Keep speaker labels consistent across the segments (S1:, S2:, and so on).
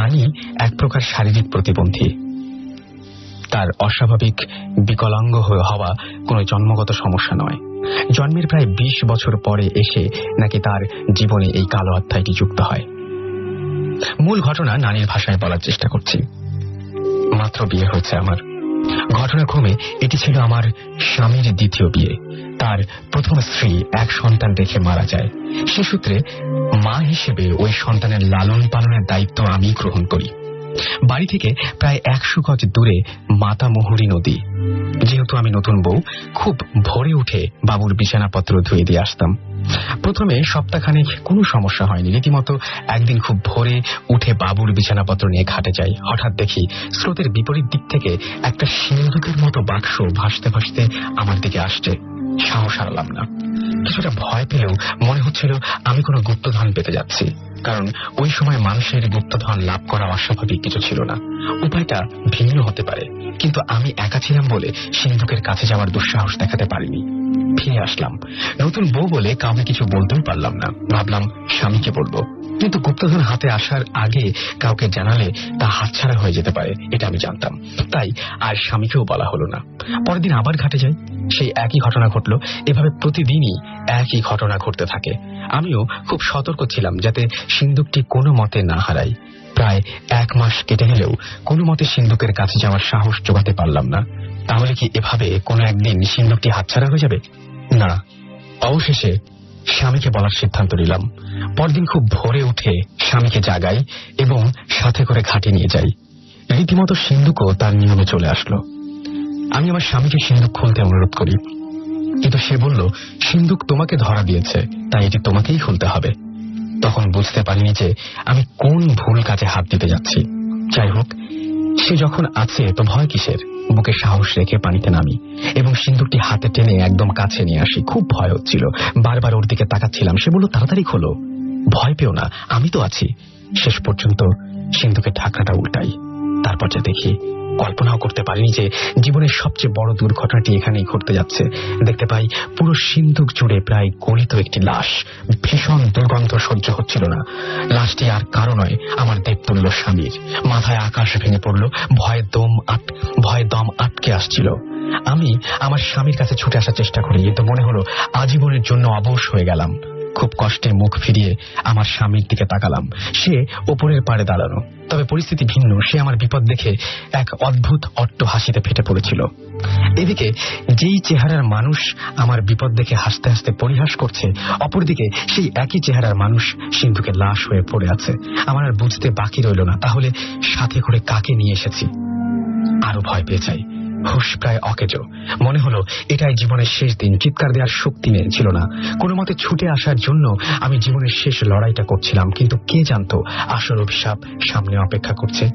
S1: নানি এক প্রকার শারীরিক প্রতিবন্ধী। তার অস্বাভাবিক বিকলাঙ্গ হওয়া কোনো জন্মগত সমস্যা নয়, জন্মের প্রায় 20 বছর পরে এসে নাকি তার জীবনে এই কালো অধ্যায়টি যুক্ত হয়। মূল ঘটনা নানির ভাষায় বলার চেষ্টা করছি। মাত্র বিয়ে হয়েছে আমার। ঘটনাক্রমে এটি ছিল আমার স্বামীর দ্বিতীয় বিয়ে। তার প্রথম স্ত্রী এক সন্তান রেখে মারা যায়। সে সূত্রে মা হিসেবে ওই সন্তানের লালন পালনের দায়িত্ব আমি গ্রহণ করি। বাড়ি থেকে প্রায় 100 গজ দূরে মাতামুহুরী নদী। যেহেতু আমি নতুন বউ, খুব ভোরে উঠে বাবুর বিছানাপত্র ধুয়ে দিয়ে আসতাম। প্রথমে সপ্তাহখানেক কোনো সমস্যা হয়নি। রীতিমতো একদিন খুব ভোরে উঠে বাবুর বিছানাপত্র নিয়ে ঘাটে যাই। হঠাৎ দেখি স্রোতের বিপরীত দিক থেকে একটা সিন্ধুকের মতো বাক্স ভাসতে ভাসতে আমার দিকে আসছে। সাহস হারালাম না। কিছুটা ভয় পেলেও মনে হচ্ছিল আমি কোনো গুপ্তধন পেতে যাচ্ছি, কারণ ওই সময় মানুষের গুপ্তধন লাভ করা অস্বাভাবিক কিছু ছিল না। উপায়টা ভিন্ন হতে পারে, কিন্তু আমি একা ছিলাম বলে সিন্ধুকের কাছে যাওয়ার দুঃসাহস দেখাতে পারিনি। ফিরে আসলাম। নতুন বউ বলে কাউকে কিছু বলতেও পারলাম না। ভাবলাম স্বামীকে বলবো, কিন্তু গুপ্তধন হাতে আসার আগে কাউকে জানালে তা হাতছাড়া হয়ে যেতে পারে, এটা আমি জানতাম। তাই আর স্বামীকেও বলা হলো না। পরের দিন আবার ঘাটে যাই। সেই একই ঘটনা ঘটলো। এভাবে প্রতিদিনই একই ঘটনা ঘটতে থাকে। আমিও খুব সতর্ক ছিলাম যাতে সিন্ধুকটি কোনো মতে না হারাই। প্রায় 1 মাস কেটে গেলেও কোনো মতে সিন্ধুকের কাছে যাওয়ার সাহস জোগাতে পারলাম না। তাহলে কি এভাবে কোনো একদিন সিন্ধুকটি হাতছাড়া হয়ে যাবে? না। অবশেষে স্বামীকে বলার সিদ্ধান্ত নিলাম। পরদিন খুব ভোরে উঠে স্বামীকে জাগাই এবং সাথে করে ঘাটে নিয়ে যাই। রীতিমতো সিন্ধুকও তার নিয়মে চলে আসলো। আমি আমার স্বামীকে সিন্ধুক খুলতে অনুরোধ করি, কিন্তু সে বলল, সিন্ধুক তোমাকে ধরা দিয়েছে, তাই এটি তোমাকেই খুলতে হবে। তখন বুঝতে পারিনি যে আমি কোন ভুল কাজে হাত দিতে যাচ্ছি। যাই হোক, সে যখন আছে তো ভয় কিসের? বুকে সাহস রেখে পানিতে নামি এবং সিন্ধুকটি হাতে টেনে একদম কাছে নিয়ে আসি। খুব ভয় হচ্ছিল, বারবার ওর দিকে তাকাচ্ছিলাম। সে বলল, তাড়াতাড়ি খোলো, ভয় পেও না, আমি তো আছি। শেষ পর্যন্ত সিন্ধুকের ঢাকনাটা উল্টাই। তারপর যা দেখি, কল্পনাও করতে পারিনি যে জীবনের সবচেয়ে বড় দুর্ঘটনাটি এখানেই ঘটতে যাচ্ছে। দেখতে পাই পুরো সিন্ধুক জুড়ে প্রায় গলিত একটি লাশ। ভীষণ দুর্গন্ধ সহ্য হচ্ছিল না। লাশটি আর কারো নয়, আমার দেবতুল্য স্বামীর। মাথায় আকাশ ভেঙে পড়ল, ভয়ে দম আটকে আসছিল। আমি আমার স্বামীর কাছে ছুটে আসার চেষ্টা করি, কিন্তু মনে হলো আজীবনের জন্য অবশ হয়ে গেলাম। খুব কষ্টে মুখ ফিরিয়ে আমার স্বামীর দিকে তাকালাম। সে ওপরের পাড়ে দাঁড়ানো, তবে পরিস্থিতি ভিন্ন। সে আমার বিপদ দেখে এক অদ্ভুত অট্ট হাসিতে ফেটে পড়েছিল। এদিকে যেই চেহারার মানুষ আমার বিপদ দেখে হাসতে হাসতে পরিহাস করছে, অপরদিকে সেই একই চেহারার মানুষ সিন্ধুকে লাশ হয়ে পড়ে আছে। আমার আর বুঝতে বাকি রইল না, তাহলে সাথে করে কাকে নিয়ে এসেছি। আরো ভয় পেয়ে যাই। হুশ প্রায় অকেজো। মনে হলো এটাই জীবনের শেষ দিন। চিৎকার দেওয়ার শক্তি ছিল না। কোনো মতে ছুটে আসার জন্য আমি জীবনের শেষ লড়াইটা করছিলাম, কিন্তু কে জানতো আসল অভিশাপ সামনে অপেক্ষা করছে।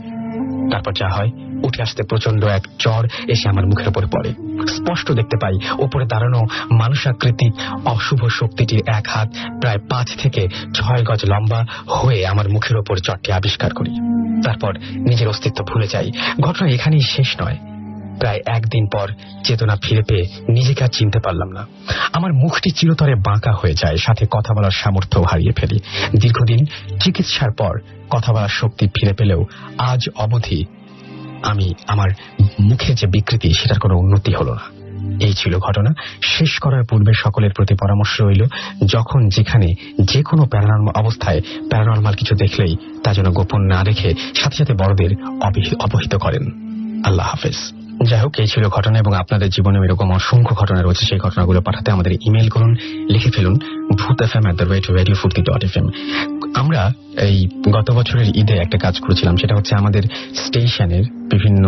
S1: তারপর যা হয়, উঠে আসতে প্রচন্ড এক জ্বর এসে আমার মুখের উপরে পড়ে। স্পষ্ট দেখতে পাই ওপরে দাঁড়ানো মানুষাকৃতিক অশুভ শক্তিটির এক হাত প্রায় 5 থেকে 6 গজ লম্বা হয়ে আমার মুখের ওপর জ্বরটি আবিষ্কার করি। তারপর নিজের অস্তিত্ব ভুলে যাই। ঘটনা এখানেই শেষ নয়। প্রায় 1 দিন পর চেতনা ফিরে পেয়ে নিজেকে আর চিনতে পারলাম না। আমার মুখটি চিরতরে বাঁকা হয়ে যায়, সাথে কথা বলার সামর্থ্য হারিয়ে ফেলি। দীর্ঘদিন চিকিৎসার পর কথা বলার শক্তি ফিরে পেলেও আজ অবধি আমার মুখে যে বিকৃতি, সেটার কোনো উন্নতি হলো না। এই ছিল ঘটনা। শেষ করার পূর্বে সকলের প্রতি পরামর্শ রইল, যখন যেখানে যে কোনো প্যারানর্মাল অবস্থায় প্যারানর্মাল কিছু দেখলেই তা যেন গোপন না রেখে সাথে সাথে বড়দের অবহিত করেন। আল্লাহ হাফেজ। যাই হোক, এই ছিল ঘটনা, এবং আপনাদের জীবনে এরকম অসংখ্য ঘটনা রয়েছে। সেই ঘটনাগুলো পাঠাতে আমাদের ইমেল করুন, লিখে ফেলুন bhootfm@radio40.fm। আমরা এই গত বছরের ঈদে একটা কাজ করেছিলাম, সেটা হচ্ছে আমাদের স্টেশনের বিভিন্ন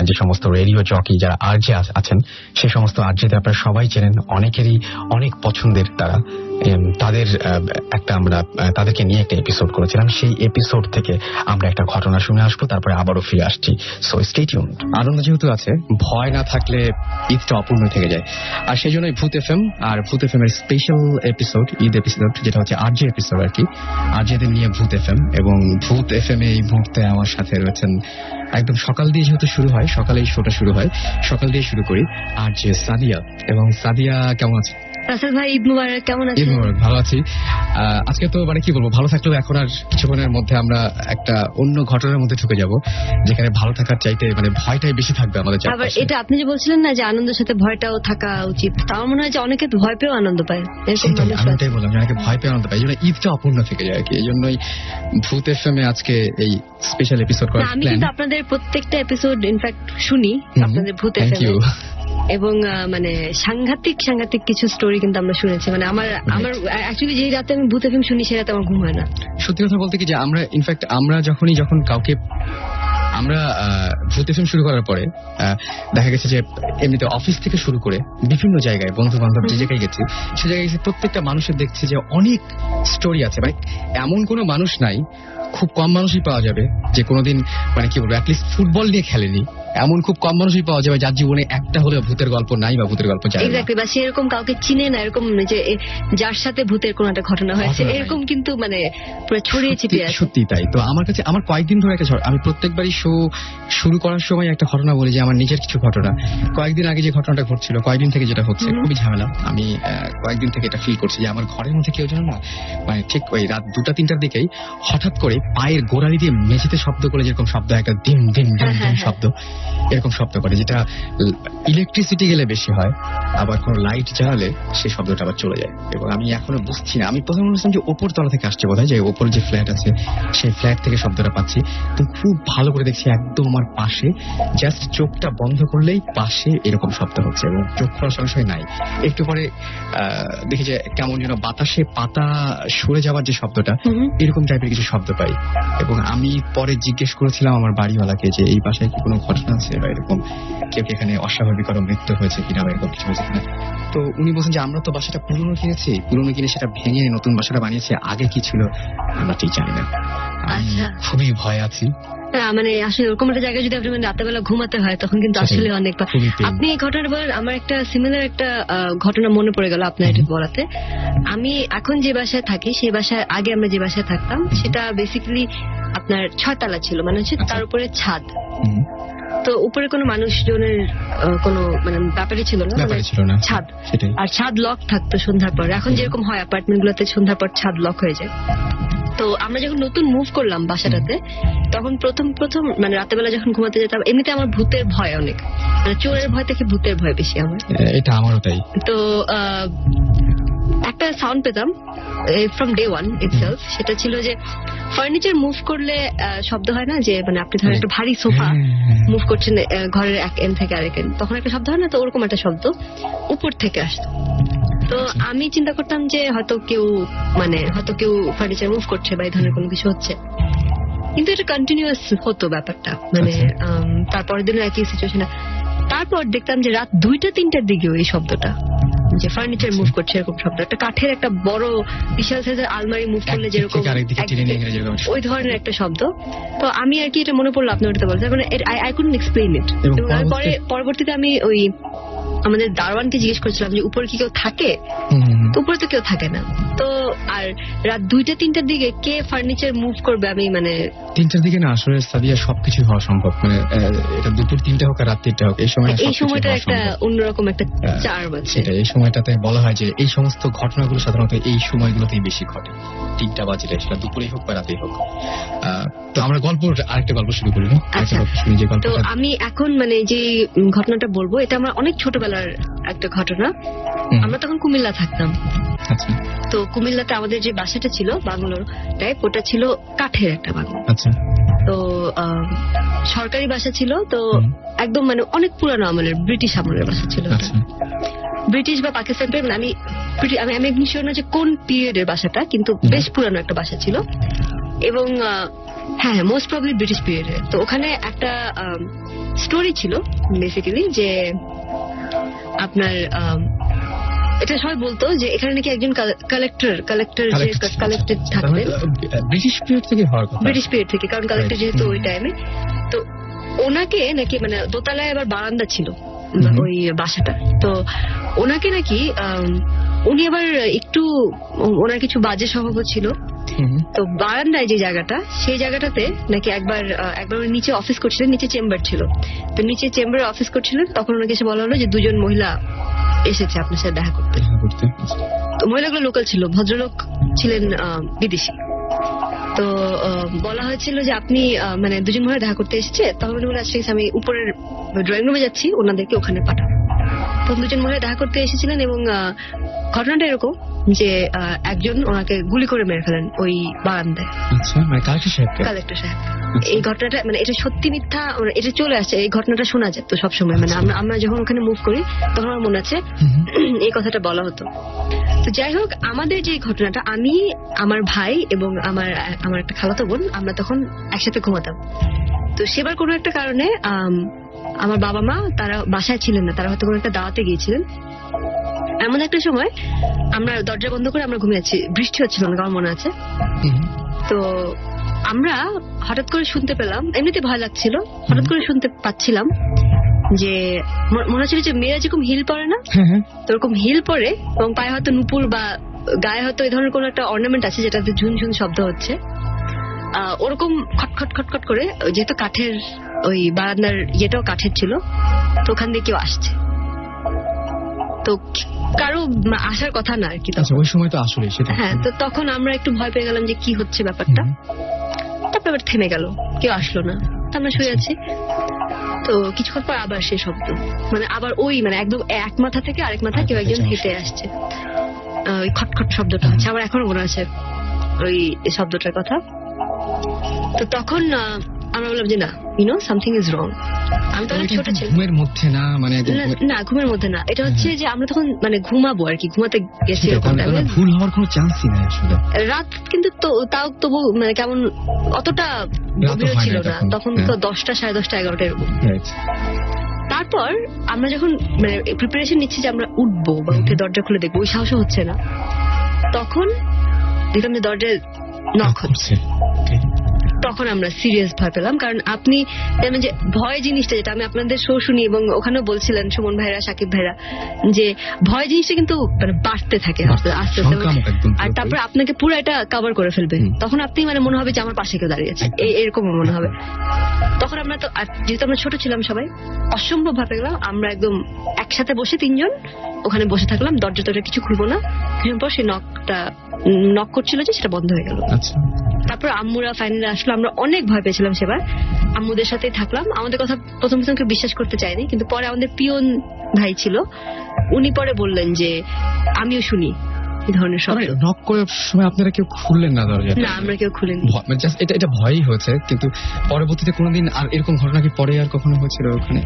S1: যে সমস্ত রেডিও জকি যারা আরজে আছেন, সেই সমস্ত আরজেদের আপনারা সবাই চেনেন, অনেকেরই অনেক পছন্দের তারা। আমরা তাদেরকে নিয়ে একটা এপিসোড করেছিলাম। সেই এপিসোড থেকে আমরা একটা ঘটনা শুনে আসবো, তারপরে আবারও ফিরে আসছি। So stay tuned. আনন্দ যেহেতু আছে, ভয় না থাকলে ঈদটা অপূর্ণ থেকে যায়। আর সেই জন্যই ভূত এফএম আর ভূত এফএম এর স্পেশাল এপিসোড, ঈদ এপিসোড, যেটা হচ্ছে আরজে এপিসোড আর কি, আরজেদের নিয়ে ভূত এফএম। এবং ভূত এফএম এই মুহূর্তে আমার সাথে রয়েছেন, একদম সকাল দিয়ে যেহেতু শুরু হয়, সকালেই শোটা শুরু হয়, সকাল দিয়ে শুরু করি, আরজে সাদিয়া। এবং সাদিয়া কেমন আছে?
S2: রাসেল ভাই, ঈদ মুবারক, কেমন
S1: ঈদ
S2: আছেন?
S1: মোবারক, ভালো আছি। আজকে তো মানে কি বলবো, ভালো থাকলেও এখন আর কিছুক্ষণের মধ্যে আমরা একটা অন্য ঘটনার মধ্যে ঢুকে যাব, যেখানে ভালো থাকার চাইতে মানে ভয়টাই বেশি থাকবে আমাদের
S2: আবার
S1: চারপাশে।
S2: এটা আপনি যে বলছিলেন না যে আনন্দের সাথে ভয়টাও থাকা উচিত, তা আমার মনে হয় যে অনেকে ভয় পেয়েও আনন্দ পায়, এরকম
S1: সেটাই,
S2: মানুষ
S1: আমি
S2: আছে।
S1: ওটাই বললাম যে অনেকে ভয় পেয়ে আনন্দ পায়, এই জন্য ঈদটা অপূর্ণ থেকে যায় আর কি। এই জন্যই ভূত এফএমে আজকে এই স্পেশাল এপিসোড
S2: না,
S1: করার
S2: আমি
S1: প্ল্যান।
S2: কিন্তু আপনাদের প্রত্যেকটা এপিসোড ইনফ্যাক্ট শুনি, আপনাদের ভূত
S1: থ্যাংক
S2: এফএম
S1: ইউ।
S2: এবং মানে সাংঘাতিক কিছু স্টোরি কিন্তু আমরা শুনেছি। মানে আমার অ্যাকচুয়ালি যেই রাতে আমি ভূত এফএম শুনি সেই রাতে আমার ঘুম হয় না।
S1: সত্যি কথা বলতে কি যে আমরা ইনফ্যাক্ট আমরা যখন কাউকে আমরা ভূত এফএম শুরু করার পরে দেখা গেছে যে এমনিতে অফিস থেকে শুরু করে বিভিন্ন জায়গায় বন্ধু বান্ধব যে জায়গায় গেছি, সে জায়গায় গেছি, প্রত্যেকটা মানুষের দেখছি যে অনেক স্টোরি আছে। মানে এমন কোনো মানুষ নাই, খুব কম মানুষই পাওয়া যাবে যে কোনোদিন মানে কি বলবো অ্যাটলিস্ট ফুটবল নিয়ে খেলেনি। এমন খুব কম মানুষই পাওয়া যাবে যার জীবনে একটা হলেও ভূতের গল্প নাই বা ভূতের গল্প জানে না।
S2: এক্স্যাক্টলি, বা সেরকম কাউকে চিনে না, এরকম যে যার সাথে ভূতের কোনো একটা ঘটনা হয়েছে,
S1: ঘটনা নাই।
S2: এরকম কিন্তু মানে পুরো ছড়িয়ে ছিটিয়ে আছে।
S1: সত্যি তাই। তো আমার কাছে আমার কয়েকদিন ধরে একটা আমি প্রত্যেকবারই শো শুরু করার সময় একটা ঘটনা বলি যে আমার নিজের কিছু ঘটনা। কয়েকদিন আগে যে ঘটনাটা ঘটছিল, কয়েকদিন থেকে যেটা হচ্ছে, খুবই ঝামেলা। আমি কয়েকদিন থেকে এটা ফিল করছি যে আমার ঘরের মধ্যে কেউ যেন না, মানে ঠিক ওই রাত 2টা-3টার দিকেই হঠাৎ করে পায়ের গোড়ালি দিয়ে মেঝেতে শব্দ করে যেরকম শব্দ, একটা দিন দিন দিন দিন শব্দ, এরকম শব্দ করে, যেটা ইলেকট্রিসিটি গেলে বেশি হয়, আবার কোনো লাইট জ্বালালে সেই শব্দটা আবার চলে যায়। এবং আমি এখনো বুঝছি না, আমি প্রথমে বলছিলাম যে ওপর তলা থেকে আসছে বোধহয়, যে ওপর যে ফ্ল্যাট আছে সেই ফ্ল্যাট থেকে শব্দটা পাচ্ছি। তো খুব ভালো করে দেখছি একদম আমার পাশে, জাস্ট চোখটা বন্ধ করলেই পাশে এরকম শব্দ হচ্ছে, এবং চোখ খোলার সঙ্গে সঙ্গে নাই। একটু পরে দেখি যে কেমন যেন বাতাসে পাতা সরে যাওয়ার যে শব্দটা, এরকম টাইপের কিছু শব্দ পাই। এবং আমি পরে জিজ্ঞেস করেছিলাম আমার বাড়িওয়ালাকে যে এই বাসায় কি কোনো ঘটনা আছে বা এরকম কেউ কি এখানে অস্বাভাবিক কারো মৃত্যু হয়েছে কিনা বা এরকম কিছু হয়েছে কিনা। তো উনি বলছেন যে আমরা তো বাসাটা পুরনো কিনে সেটা ভেঙে নতুন বাসাটা বানিয়েছি, আগে কি ছিল আমরা ঠিক জানি না। আমি
S2: আচ্ছা।
S1: খুবই ভয় আছি।
S2: মানে আসলে ওরকম একটা জায়গায় যদি আপনি মানে রাতেবেলা ঘুমাতে হয় তখন কিন্তু আসলে অনেক
S1: খুবই pain।
S2: আপনি এই ঘটনাটা বলেন, আমার একটা সিমিলার একটা ঘটনা মনে পড়ে গেল আপনার এটা বলাতে। আমি এখন যে বাসায় থাকি সেই বাসায় আগে আমরা যে বাসায় থাকতাম সেটা বেসিক্যালি আপনার 6 তলা ছিল, মানে হচ্ছে তার উপরে ছাদ। তো উপরে কোনো মানুষজনের কোনো মানে ব্যাপারই ছিল না,
S1: ব্যাপারই ছিল না।
S2: ছাদ।
S1: সেটাই।
S2: আর ছাদ লক থাকতো সন্ধ্যার পর। এখন যেরকম হয় অ্যাপার্টমেন্ট গুলোতে সন্ধ্যার পর ছাদ লক হয়ে যায়। তো আমরা যখন নতুন মুভ করলাম বাসাটাতে, তখন প্রথম মানে রাতেবেলা যখন ঘুমাতে যেতাম, এমনিতে আমার ভূতের ভয় অনেক, মানে চোরের ভয় থেকে ভূতের ভয় বেশি আমার।
S1: এটা আমারও তাই।
S2: তো একটা সাউন্ড পেতাম ফ্রম ডে ওয়ান ইটসেলফ, সেটা ছিল যে ফার্নিচার মুভ করলে শব্দ হয় না, যে মানে আপনি ধরেন একটা ভারী সোফা মুভ করছেন ঘরের এক এন্ড থেকে আরেক এন্ড, তখন একটা শব্দ হয় না, তো ওরকম একটা শব্দ উপর থেকে আসতো। তো আমি চিন্তা করতাম যে হয়তো কেউ ফার্নিচার মুভ করছে বা এই ধরনের কোনো কিছু হচ্ছে, কিন্তু এটা কন্টিনিউয়াস হতো ব্যাপারটা, মানে তারপরের দিনও একই সিচুয়েশন। তারপর দেখতাম যে রাত 2টা-3টার দিকেও এই শব্দটা, যে ফার্নিচার মুভ করছে এরকম শব্দ, একটা কাঠের একটা বড় বিশাল সাইজের আলমারি মুভ করলে যেরকম ওই ধরনের একটা শব্দ। তো আমি আর কি এটা মনে পড়লো আপনি ওটাতে বলছেন, মানে আই কুডন্ট এক্সপ্লেইন ইট। এবং পরবর্তীতে আমি ওই আমাদের দারোয়ানকে জিজ্ঞেস করছিলাম যে উপরে কি কেউ থাকে, তো উপরে তো কেউ থাকে না। তো আর রাত 2টা-3টার দিকে কে ফার্নিচার মুভ করবে, আমি মানে
S1: 3টার দিকে না, আসলে সাদিয়া সবকিছু হওয়া সম্ভব, মানে এটা দুপুর 3টা হোক আর রাত 3টা হোক, এই
S2: সময়টা একটা অন্যরকম একটা চার্ম আছে।
S1: সেটা এই সময়টাতে বলা হয় যে এই সমস্ত ঘটনাগুলো সাধারণত এই সময়গুলোতেই বেশি ঘটে, 3টা বাজলে, সেটা দুপুরেই হোক বা রাতেই হোক। তো আমরা আরেকটা গল্প শুরু করি।
S2: আচ্ছা, তো আমি এখন মানে যে ঘটনাটা বলবো এটা আমার অনেক ছোটবেলার একটা ঘটনা। আমরা তখন কুমিল্লা থাকতাম।
S1: আচ্ছা।
S2: তো কুমিল্লাতে আমাদের যে বাসাটা ছিল বাংলোর টাইপ, ওটা ছিল কাঠের একটা বাংলো।
S1: আচ্ছা।
S2: তো সরকারি বাসা ছিল, তো একদম মানে অনেক পুরানো আমলের, ব্রিটিশ আমলের বাসা ছিল। ব্রিটিশ বা পাকিস্তান, আমি একদম শিওর না যে কোন পিরিয়ডের বাসাটা, কিন্তু বেশ পুরানো একটা বাসা ছিল। এবং হ্যাঁ, মোস্ট প্রবলি ব্রিটিশ পিরিয়ডে। তো ওখানে একটা স্টোরি ছিল বেসিক্যালি, যে আপনার এটা সবাই বলতো যে এখানে নাকি একজন কালেক্টর থাকতেন
S1: ব্রিটিশ পিরিয়ড থেকে হওয়ার কথা,
S2: ব্রিটিশ পিরিয়ড থেকে, কারণ কালেক্টর যেহেতু ওই টাইমে। তো ওনাকে নাকি মানে দোতলায় আবার বারান্দা ছিল ওই বাসাটা। তো ওনাকে নাকি উনি আবার একটু ওনার কিছু বাজে স্বভাব ছিল। তো বারান্দায় যে জায়গাটা, সেই জায়গাটাতে নাকি একবার উনি নিচে অফিস করছিলেন, নিচে চেম্বার ছিল। তো নিচে চেম্বারে অফিস করছিলেন, তখন ওনাকে এসে বলা হলো যে 2জন মহিলা এসেছে আপনার সাথে দেখা করতে। তো মহিলাগুলো লোকাল ছিল, ভদ্রলোক ছিলেন বিদেশি। তো বলা হয়েছিল যে আপনি মানে দুজন মহিলা দেখা করতে এসেছে। তখন উনি বলে, আচ্ছা আমি উপরের ড্রয়িং রুমে যাচ্ছি, ওনাদেরকে ওখানে পাঠাবো। তখন দুজন মহিলা দেখা করতে এসেছিলেন এবং ঘটনাটা এরকম যে একজন ওনাকে গুলি করে মেরে ফেলেন ওই বারান্দায়।
S1: আচ্ছা, মানে
S2: কালেক্টর সাহেব। এই ঘটনাটা মানে এটা সত্যি মিথ্যা এটা চলে আসছে, এই ঘটনাটা শোনা যায় তো সবসময়, মানে আমরা যখন ওখানে মুভ করি তখন আমার মনে আছে এই কথাটা বলা হতো। তো যাই হোক, আমাদের যে ঘটনাটা, আমি, আমার ভাই এবং আমার একটা খালাতো বোন, আমরা তখন একসাথে ঘুমাতাম। তো সেবার কোনো একটা কারণে আমার বাবা মা তারা বাসায় ছিলেন না, তারা হয়তো কোনো একটা দাওয়াতে গিয়েছিলেন। এমন একটা সময় আমরা দরজা বন্ধ করে আমরা ঘুমিয়েছি, বৃষ্টি হচ্ছিল না, আমার মনে আছে। তো আমরা হঠাৎ করে শুনতে পেলাম, এমনিতে ভয় লাগছিল, হঠাৎ করে শুনতে পাচ্ছিলাম যে মনে হচ্ছিল যে মেয়েরা যেরকম হিল পরে না, তো ওরকম হিল পরে এবং পায়ে হয়তো নুপুর বা গায়ে হয়তো এই ধরনের কোন একটা অর্নামেন্ট আছে যেটাতে ঝুনঝুন শব্দ হচ্ছে, ওরকম খটখট খটখট করে, যেহেতু কাঠের ওই বারান্দার ইয়েটাও কাঠের ছিল, তো ওখান দিয়ে কেউ আসছে। তো কারো আসার কথা না আর কি,
S1: ওই সময় তো আসলে সেটা।
S2: হ্যাঁ, তো তখন আমরা একটু ভয় পেয়ে গেলাম যে কি হচ্ছে ব্যাপারটা। তারপর আবার থেমে গেল, কেউ আসলো না, আমরা শুয়ে আছি। তো কিছুক্ষণ পর আবার সেই শব্দ, মানে আবার ওই মানে একদম এক মাথা থেকে আরেক মাথা কেউ একজন হেঁটে আসছে, ওই খটখট শব্দটা হচ্ছে। আমার এখনো মনে আছে ওই শব্দটার কথা। তো তখন আমরা বললাম যে না, সামথিং ইজ রং। আমি তো অনেক ছোট ছিলাম।
S1: ঘুমের মধ্যে না, মানে
S2: না, ঘুমের মধ্যে না, এটা হচ্ছে যে আমরা তখন মানে ঘুমাবো আর কি, ঘুমাতে গেছি।
S1: ভুল হওয়ার কোনো চান্সই নাই আসলে।
S2: রাত কিন্তু তাও তবু মানে কেমন অতটা গভীর ছিল না তখন, তো 10টা, 10:30, 11টা এরকম। তারপর আমরা যখন মানে প্রিপারেশন নিচ্ছি যে আমরা উঠবো বা উঠে দরজা খুলে দেখবো, ওই সাহসও হচ্ছে না। তখন দেখলাম যে দরজায় নক হচ্ছে। তখন আমরা সিরিয়াস ভয় পেলাম, কারণ আপনি জানেন যে ভয় জিনিসটা, যেটা আমি আপনাদের শো শুনি এবং ওখানেও বলছিলেন সুমন ভাইরা, সাকিব ভাইরা, যে ভয় জিনিসটা কিন্তু মানে বাড়তে থাকে আস্তে আস্তে, আর তারপর আপনাকে পুরো এটা কভার করে ফেলবে। তখন আপনি মানে মনে হবে যে আমার পাশে কেউ দাঁড়িয়ে আছে, এরকম মনে হবে। তখন আমরা তো, যেহেতু আমরা ছোট ছিলাম সবাই, অসম্ভব ভাবে গেলাম। আমরা একদম একসাথে বসে 3 জন ওখানে বসে থাকলাম, দরজা টরজা কিছু খুলবো না। কিছুক্ষণ পর সেই নক করছিল যে সেটা বন্ধ হয়ে গেল। তারপর আম্মুরা ফাইনালি আসলো। আমরা অনেক ভয় পেয়েছিলাম সেবার, আম্মুদের সাথেই থাকলাম। আমাদের কথা প্রথম কেউ বিশ্বাস করতে চায়নি, কিন্তু পরে আমাদের পিয়ন ভাই ছিল, উনি পরে বললেন যে আমিও শুনি এই ধরনের শব্দ।
S1: নক করার সময় আপনারা কেউ খুললেন না দরজা?
S2: না, আমরা কেউ খুলিনি।
S1: এটা ভয়ই হয়েছে, কিন্তু পরবর্তীতে কোনোদিন আর এরকম ঘটনা কি পরে আর কখনো হয়েছিল ওখানে?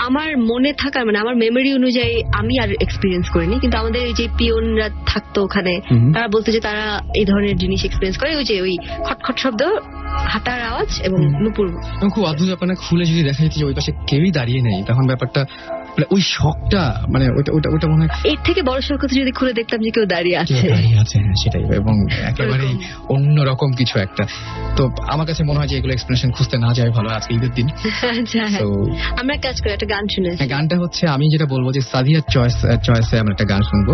S2: আমার মনে থাকার মানে আমার মেমোরি অনুযায়ী আমি আর এক্সপিরিয়েন্স করিনি, কিন্তু আমাদের এই যে পিয়নরা থাকতো ওখানে, তারা বলতো যে তারা এই ধরনের জিনিস এক্সপিরিয়েন্স করে, ওই যে ওই খটখট শব্দ, হাঁটার আওয়াজ এবং নুপুর।
S1: খুব অদ্ভুত ব্যাপার না, খুলে যদি দেখা যেত যে ওই পাশে কেউই দাঁড়িয়ে নেই, তখন ব্যাপারটা ওই শকটা মানে ওটা মনে হয়
S2: এর থেকে বড় শক হতো যদি খুলে দেখতাম যে কেউ দাঁড়িয়ে আছে।
S1: সেটাই, এবং একেবারে অন্যরকম কিছু একটা। তো আমার কাছে মনে হয় যে এগুলো এক্সপ্লেনেশন খুঁজতে না যায় ভালো আজকে ঈদের দিন।
S2: আমরা কাজ করি, একটা গান শুনে।
S1: গানটা হচ্ছে, আমি যেটা বলবো যে সাদিয়ার চয়েসে আমরা একটা গান শুনবো।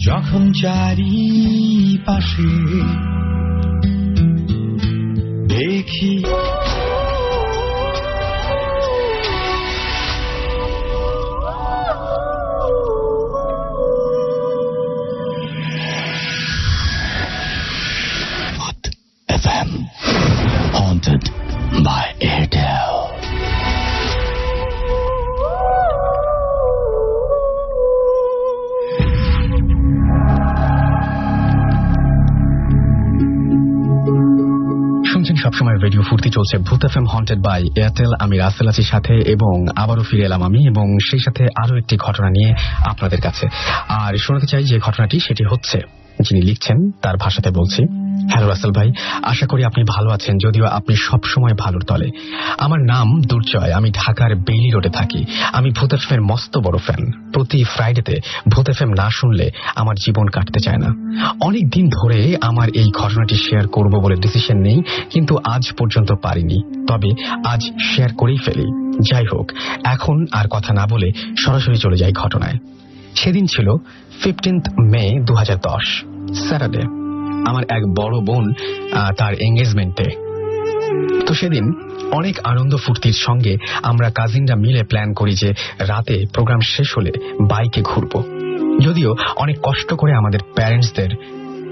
S3: যখন চারিপাশে দেখি FM haunted by Airtel.
S1: সবসময় রেডিও ফুর্তি চলছে ভূত এফএম হন্টেড বাই এয়ারটেল। আমি রাসেল আছি সাথে, এবং আবারও ফিরে এলাম আমি, এবং সেই সাথে আরো একটি ঘটনা নিয়ে আপনাদের কাছে। আর শোনাতে চাই যে ঘটনাটি, সেটি হচ্ছে, যিনি লিখছেন তার ভাষাতে বলছি। হ্যালো রাসেল ভাই, আশা করি আপনি ভালো আছেন, যদিও আপনি সবসময় ভালোর তলে। আমার নাম দুর্জয়, আমি ঢাকার বেইলি রোডে থাকি। আমি ভূত এফএম এর মস্ত বড় ফ্যান। প্রতি ফ্রাইডেতে ভূত এফএম না শুনলে আমার জীবন কাটতে চায় না। অনেক দিন ধরে আমার এই ঘটনাটি শেয়ার করব বলে ডিসিশন নেই, কিন্তু আজ পর্যন্ত পারিনি। তবে আজ শেয়ার করেই ফেলি। যাই হোক, এখন আর কথা না বলে সরাসরি চলে যাই ঘটনায়। সেদিন ছিল 15 মে 2010, স্যাটারডে। আমার এক বড় বোন তার এঙ্গেজমেন্টে তো সেদিন অনেক আনন্দ ফুর্তির সঙ্গে আমরা কাজিনরা মিলে প্ল্যান করি যে রাতে প্রোগ্রাম শেষ হলে বাইকে ঘুরবো। যদিও অনেক কষ্ট করে আমাদের প্যারেন্টসদের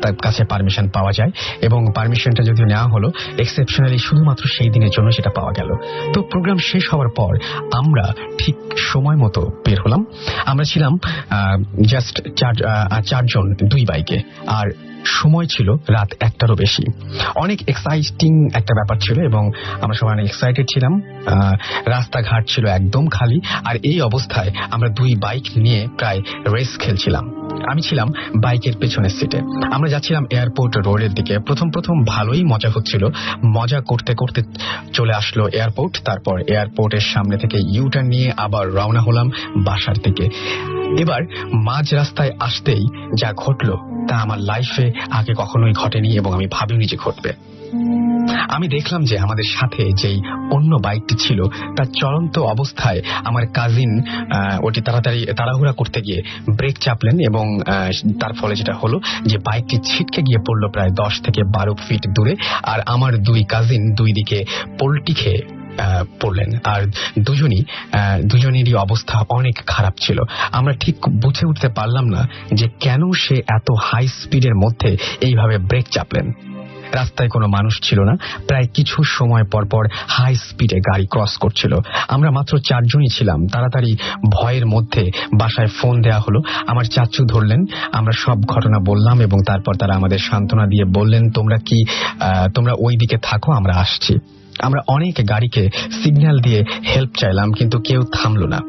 S1: তার কাছে পারমিশন পাওয়া যায়, এবং পারমিশনটা যদিও নেওয়া হলো এক্সেপশনালি শুধুমাত্র সেই দিনের জন্য সেটা পাওয়া গেল। তো প্রোগ্রাম শেষ হওয়ার পর আমরা ঠিক সময় মতো বের হলাম। আমরা ছিলাম জাস্ট চারজন, 2 বাইকে, আর সময় ছিল রাত 1টারও বেশি। অনেক এক্সাইটিং একটা ব্যাপার ছিল এবং আমরা সবাই অনেক এক্সাইটেড ছিলাম। রাস্তাঘাট ছিল একদম খালি, আর এই অবস্থায় আমরা 2 বাইক নিয়ে প্রায় রেস খেলছিলাম। আমি ছিলাম বাইকের পেছনের সিটে। আমরা যাচ্ছিলাম এয়ারপোর্ট রোডের দিকে। প্রথম ভালোই মজা হচ্ছিল। মজা করতে করতে চলে আসলো এয়ারপোর্ট। তারপর এয়ারপোর্টের সামনে থেকে ইউটার্ন নিয়ে আবার রওনা হলাম বাসার দিকে। এবার মাঝ রাস্তায় আসতেই যা ঘটলো তা আমার লাইফে আগে কখনোই ঘটেনি এবং আমি ভাবিনি যে ঘটবে। আমি দেখলাম যে আমাদের সাথে যেই অন্য বাইকটি ছিল তার চলন্ত অবস্থায় আমার কাজিন ওটি তাড়াহুড়া করতে গিয়ে ব্রেক চাপলেন, এবং তার ফলে যেটা হলো যে বাইকটি ছিটকে গিয়ে পড়লো প্রায় 10 থেকে 12 ফিট দূরে, আর আমার 2 কাজিন 2 দিকে পোল্টি খেয়ে পড়লেন। আর দুজনেরই অবস্থা অনেক খারাপ ছিল। আমরা ঠিক বুঝে উঠতে পারলাম না যে কেন সে এত হাই স্পিডের মধ্যে এইভাবে ব্রেক চাপলেন। রাস্তায় কোনো মানুষ ছিল না। প্রায় কিছু সময় পর পর হাই স্পিডে গাড়ি ক্রস করছিল। আমরা মাত্র 4 জনই ছিলাম। তাড়াতাড়ি ভয়ের মধ্যে বাসায় ফোন দেওয়া হলো। আমার চাচু ধরলেন। আমরা সব ঘটনা বললাম এবং তারপর তারা আমাদের সান্ত্বনা দিয়ে বললেন, তোমরা ওই দিকে থাকো, আমরা আসছি। আমরা অনেক গাড়িকে সিগন্যাল দিয়ে হেল্প চাইলাম, কিন্তু কেউ থামলো না।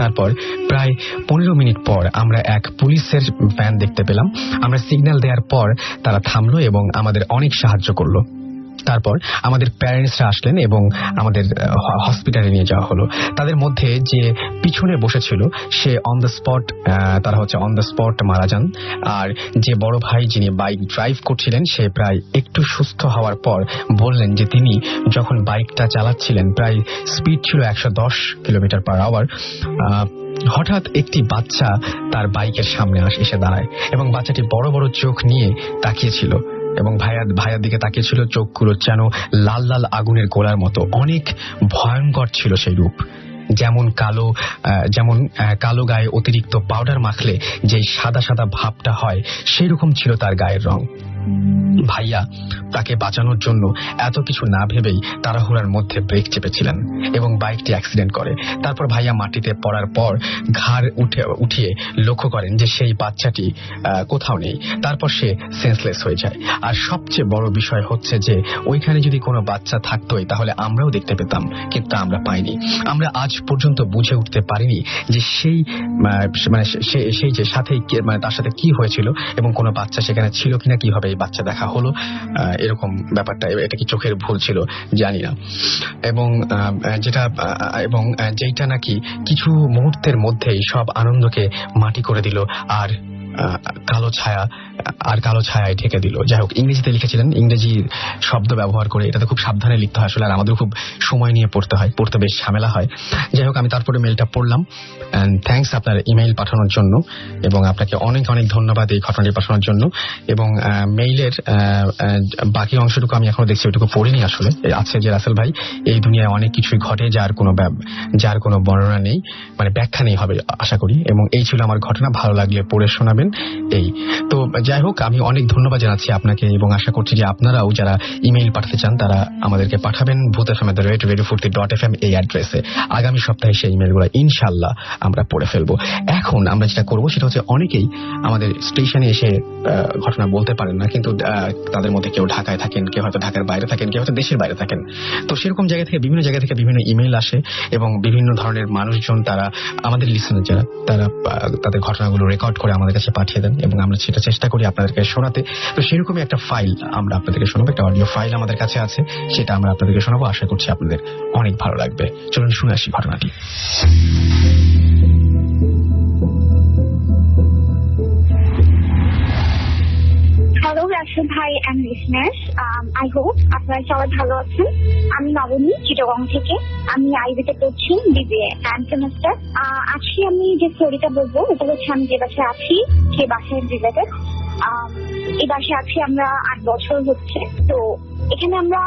S1: তারপর প্রায় 15 মিনিট পর আমরা এক পুলিশের ভ্যান দেখতে পেলাম। আমরা সিগন্যাল দেওয়ার পর তারা থামলো এবং আমাদের অনেক সাহায্য করলো। তারপর আমাদের প্যারেন্টসরা আসলেন এবং আমাদের হসপিটালে নিয়ে যাওয়া হলো। তাদের মধ্যে যে পিছনে বসেছিল সে অন দ্য স্পট মারা যান, আর যে বড় ভাই যিনি বাইক ড্রাইভ করছিলেন সে প্রায় একটু সুস্থ হওয়ার পর বললেন যে তিনি যখন বাইকটা চালাচ্ছিলেন প্রায় স্পিড ছিল 110 কিলোমিটার/আওয়ার, হঠাৎ একটি বাচ্চা তার বাইকের সামনে এসে দাঁড়ায় এবং বাচ্চাটি বড় বড় চোখ নিয়ে তাকিয়েছিল এবং ভাইয়ার দিকে তাকিয়েছিল। চোখগুলো যেন লাল লাল আগুনের গোলার মতো। অনেক ভয়ঙ্কর ছিল সেই রূপ। যেমন কালো গায়ে অতিরিক্ত পাউডার মাখলে যে সাদা সাদা ভাবটা হয় সেই রকম ছিল তার গায়ের রং। ভাইয়া তাকে বাঁচানোর জন্য এত কিছু না ভেবেই তাড়াহুড়ার মধ্যে ব্রেক চেপেছিলেন এবং বাইকটি অ্যাক্সিডেন্ট করে। তারপর ভাইয়া মাটিতে পড়ার পর ঘাড় উঠিয়ে লক্ষ্য করেন যে সেই বাচ্চাটি কোথাও নেই। তারপর সে সেন্সলেস হয়ে যায়। আর সবচেয়ে বড় বিষয় হচ্ছে যে ওইখানে যদি কোনো বাচ্চা থাকতোই তাহলে আমরাও দেখতে পেতাম, কিন্তু আমরা পাইনি। আমরা আজ পর্যন্ত বুঝে উঠতে পারিনি যে সেই যে সাথে তার সাথে কি হয়েছিল এবং কোনো বাচ্চা সেখানে ছিল কিনা, কিভাবে এই বাচ্চা দেখা হলো, এরকম ব্যাপারটা। এটা কি চোখের ভুল ছিল জানি না। এবং যেটা নাকি কিছু মুহূর্তের মধ্যেই সব আনন্দকে মাটি করে দিল আর কালো ছায়ায় ঢেকে দিল। যাই হোক, ইংরেজিতে লিখেছিলেন, ইংরেজি শব্দ ব্যবহার করে এটাতে খুব সাবধানে লিখতে হয় আসলে, আর আমাদের খুব সময় নিয়ে পড়তে বেশ ঝামেলা হয়। যাই হোক, আমি তারপরে মেলটা পড়লাম। থ্যাঙ্কস আপনার ইমেইল পাঠানোর জন্য, এবং আপনাকে অনেক অনেক ধন্যবাদ এই ঘটনাটি পাঠানোর জন্য। এবং মেইলের বাকি অংশটুকু আমি এখনো দেখছি, ওইটুকু পড়িনি আসলে। আছে যে রাসেল ভাই, এই দুনিয়ায় অনেক কিছুই ঘটে যার কোনো বর্ণনা নেই, মানে ব্যাখ্যা নেই হবে আশা করি। এবং এই ছিল আমার ঘটনা। ভালো লাগলে পড়ে শোনাবেন। এই তো যাই হোক, আমি অনেক ধন্যবাদ জানাচ্ছি আপনাকে এবং আশা করছি যে আপনারাও যারা ইমেইল পাঠাতে চান তারা আমাদেরকে পাঠাবেন bhutfm@radiofreeforty.fm এই অ্যাড্রেসে। আগামী সপ্তাহে সেই ইমেইলগুলো ইনশাল্লাহ আমরা পড়ে ফেলবো। এখন আমরা যেটা করবো সেটা হচ্ছে, অনেকেই আমাদের স্টেশনে এসে ঘটনা বলতে পারেন না, কিন্তু তাদের মধ্যে কেউ ঢাকায় থাকেন, কেউ হয়তো ঢাকার বাইরে থাকেন, কেউ হয়তো দেশের বাইরে থাকেন। তো সেরকম বিভিন্ন জায়গা থেকে বিভিন্ন ইমেইল আসে এবং বিভিন্ন ধরনের মানুষজন তারা আমাদের লিসেনার যারা তারা তাদের ঘটনাগুলো রেকর্ড করে আমাদের কাছে পাঠিয়ে দেন এবং আমরা সেটা চেষ্টা করি আপনাদেরকে শোনাতে। তো সেরকমই একটা ফাইল আমরা আপনাদেরকে শোনাবো, একটা অডিও ফাইল আমাদের কাছে আছে, সেটা আমরা আপনাদেরকে শোনাবো। আশা করছি আপনাদের অনেক ভালো লাগবে। চলুন শুনে আসি ঘটনাটি।
S4: হ্যালো রাসেল ভাই অ্যান্ড লিসনার্স, আই হোপ আপনারা সবাই ভালো আছেন। আমি নবনী, চিটাগং থেকে। আমি আইবিতে পড়ছি, বিবিএ 9th সেমেস্টার। আজকে আমি যে স্টোরিটা বলবো এটা হচ্ছে আমি যে বাসায় আছি সেই বাসায় রিলেটেড। এই বাসায় আছি আমরা 8 বছর হচ্ছে। তো এখানে আমরা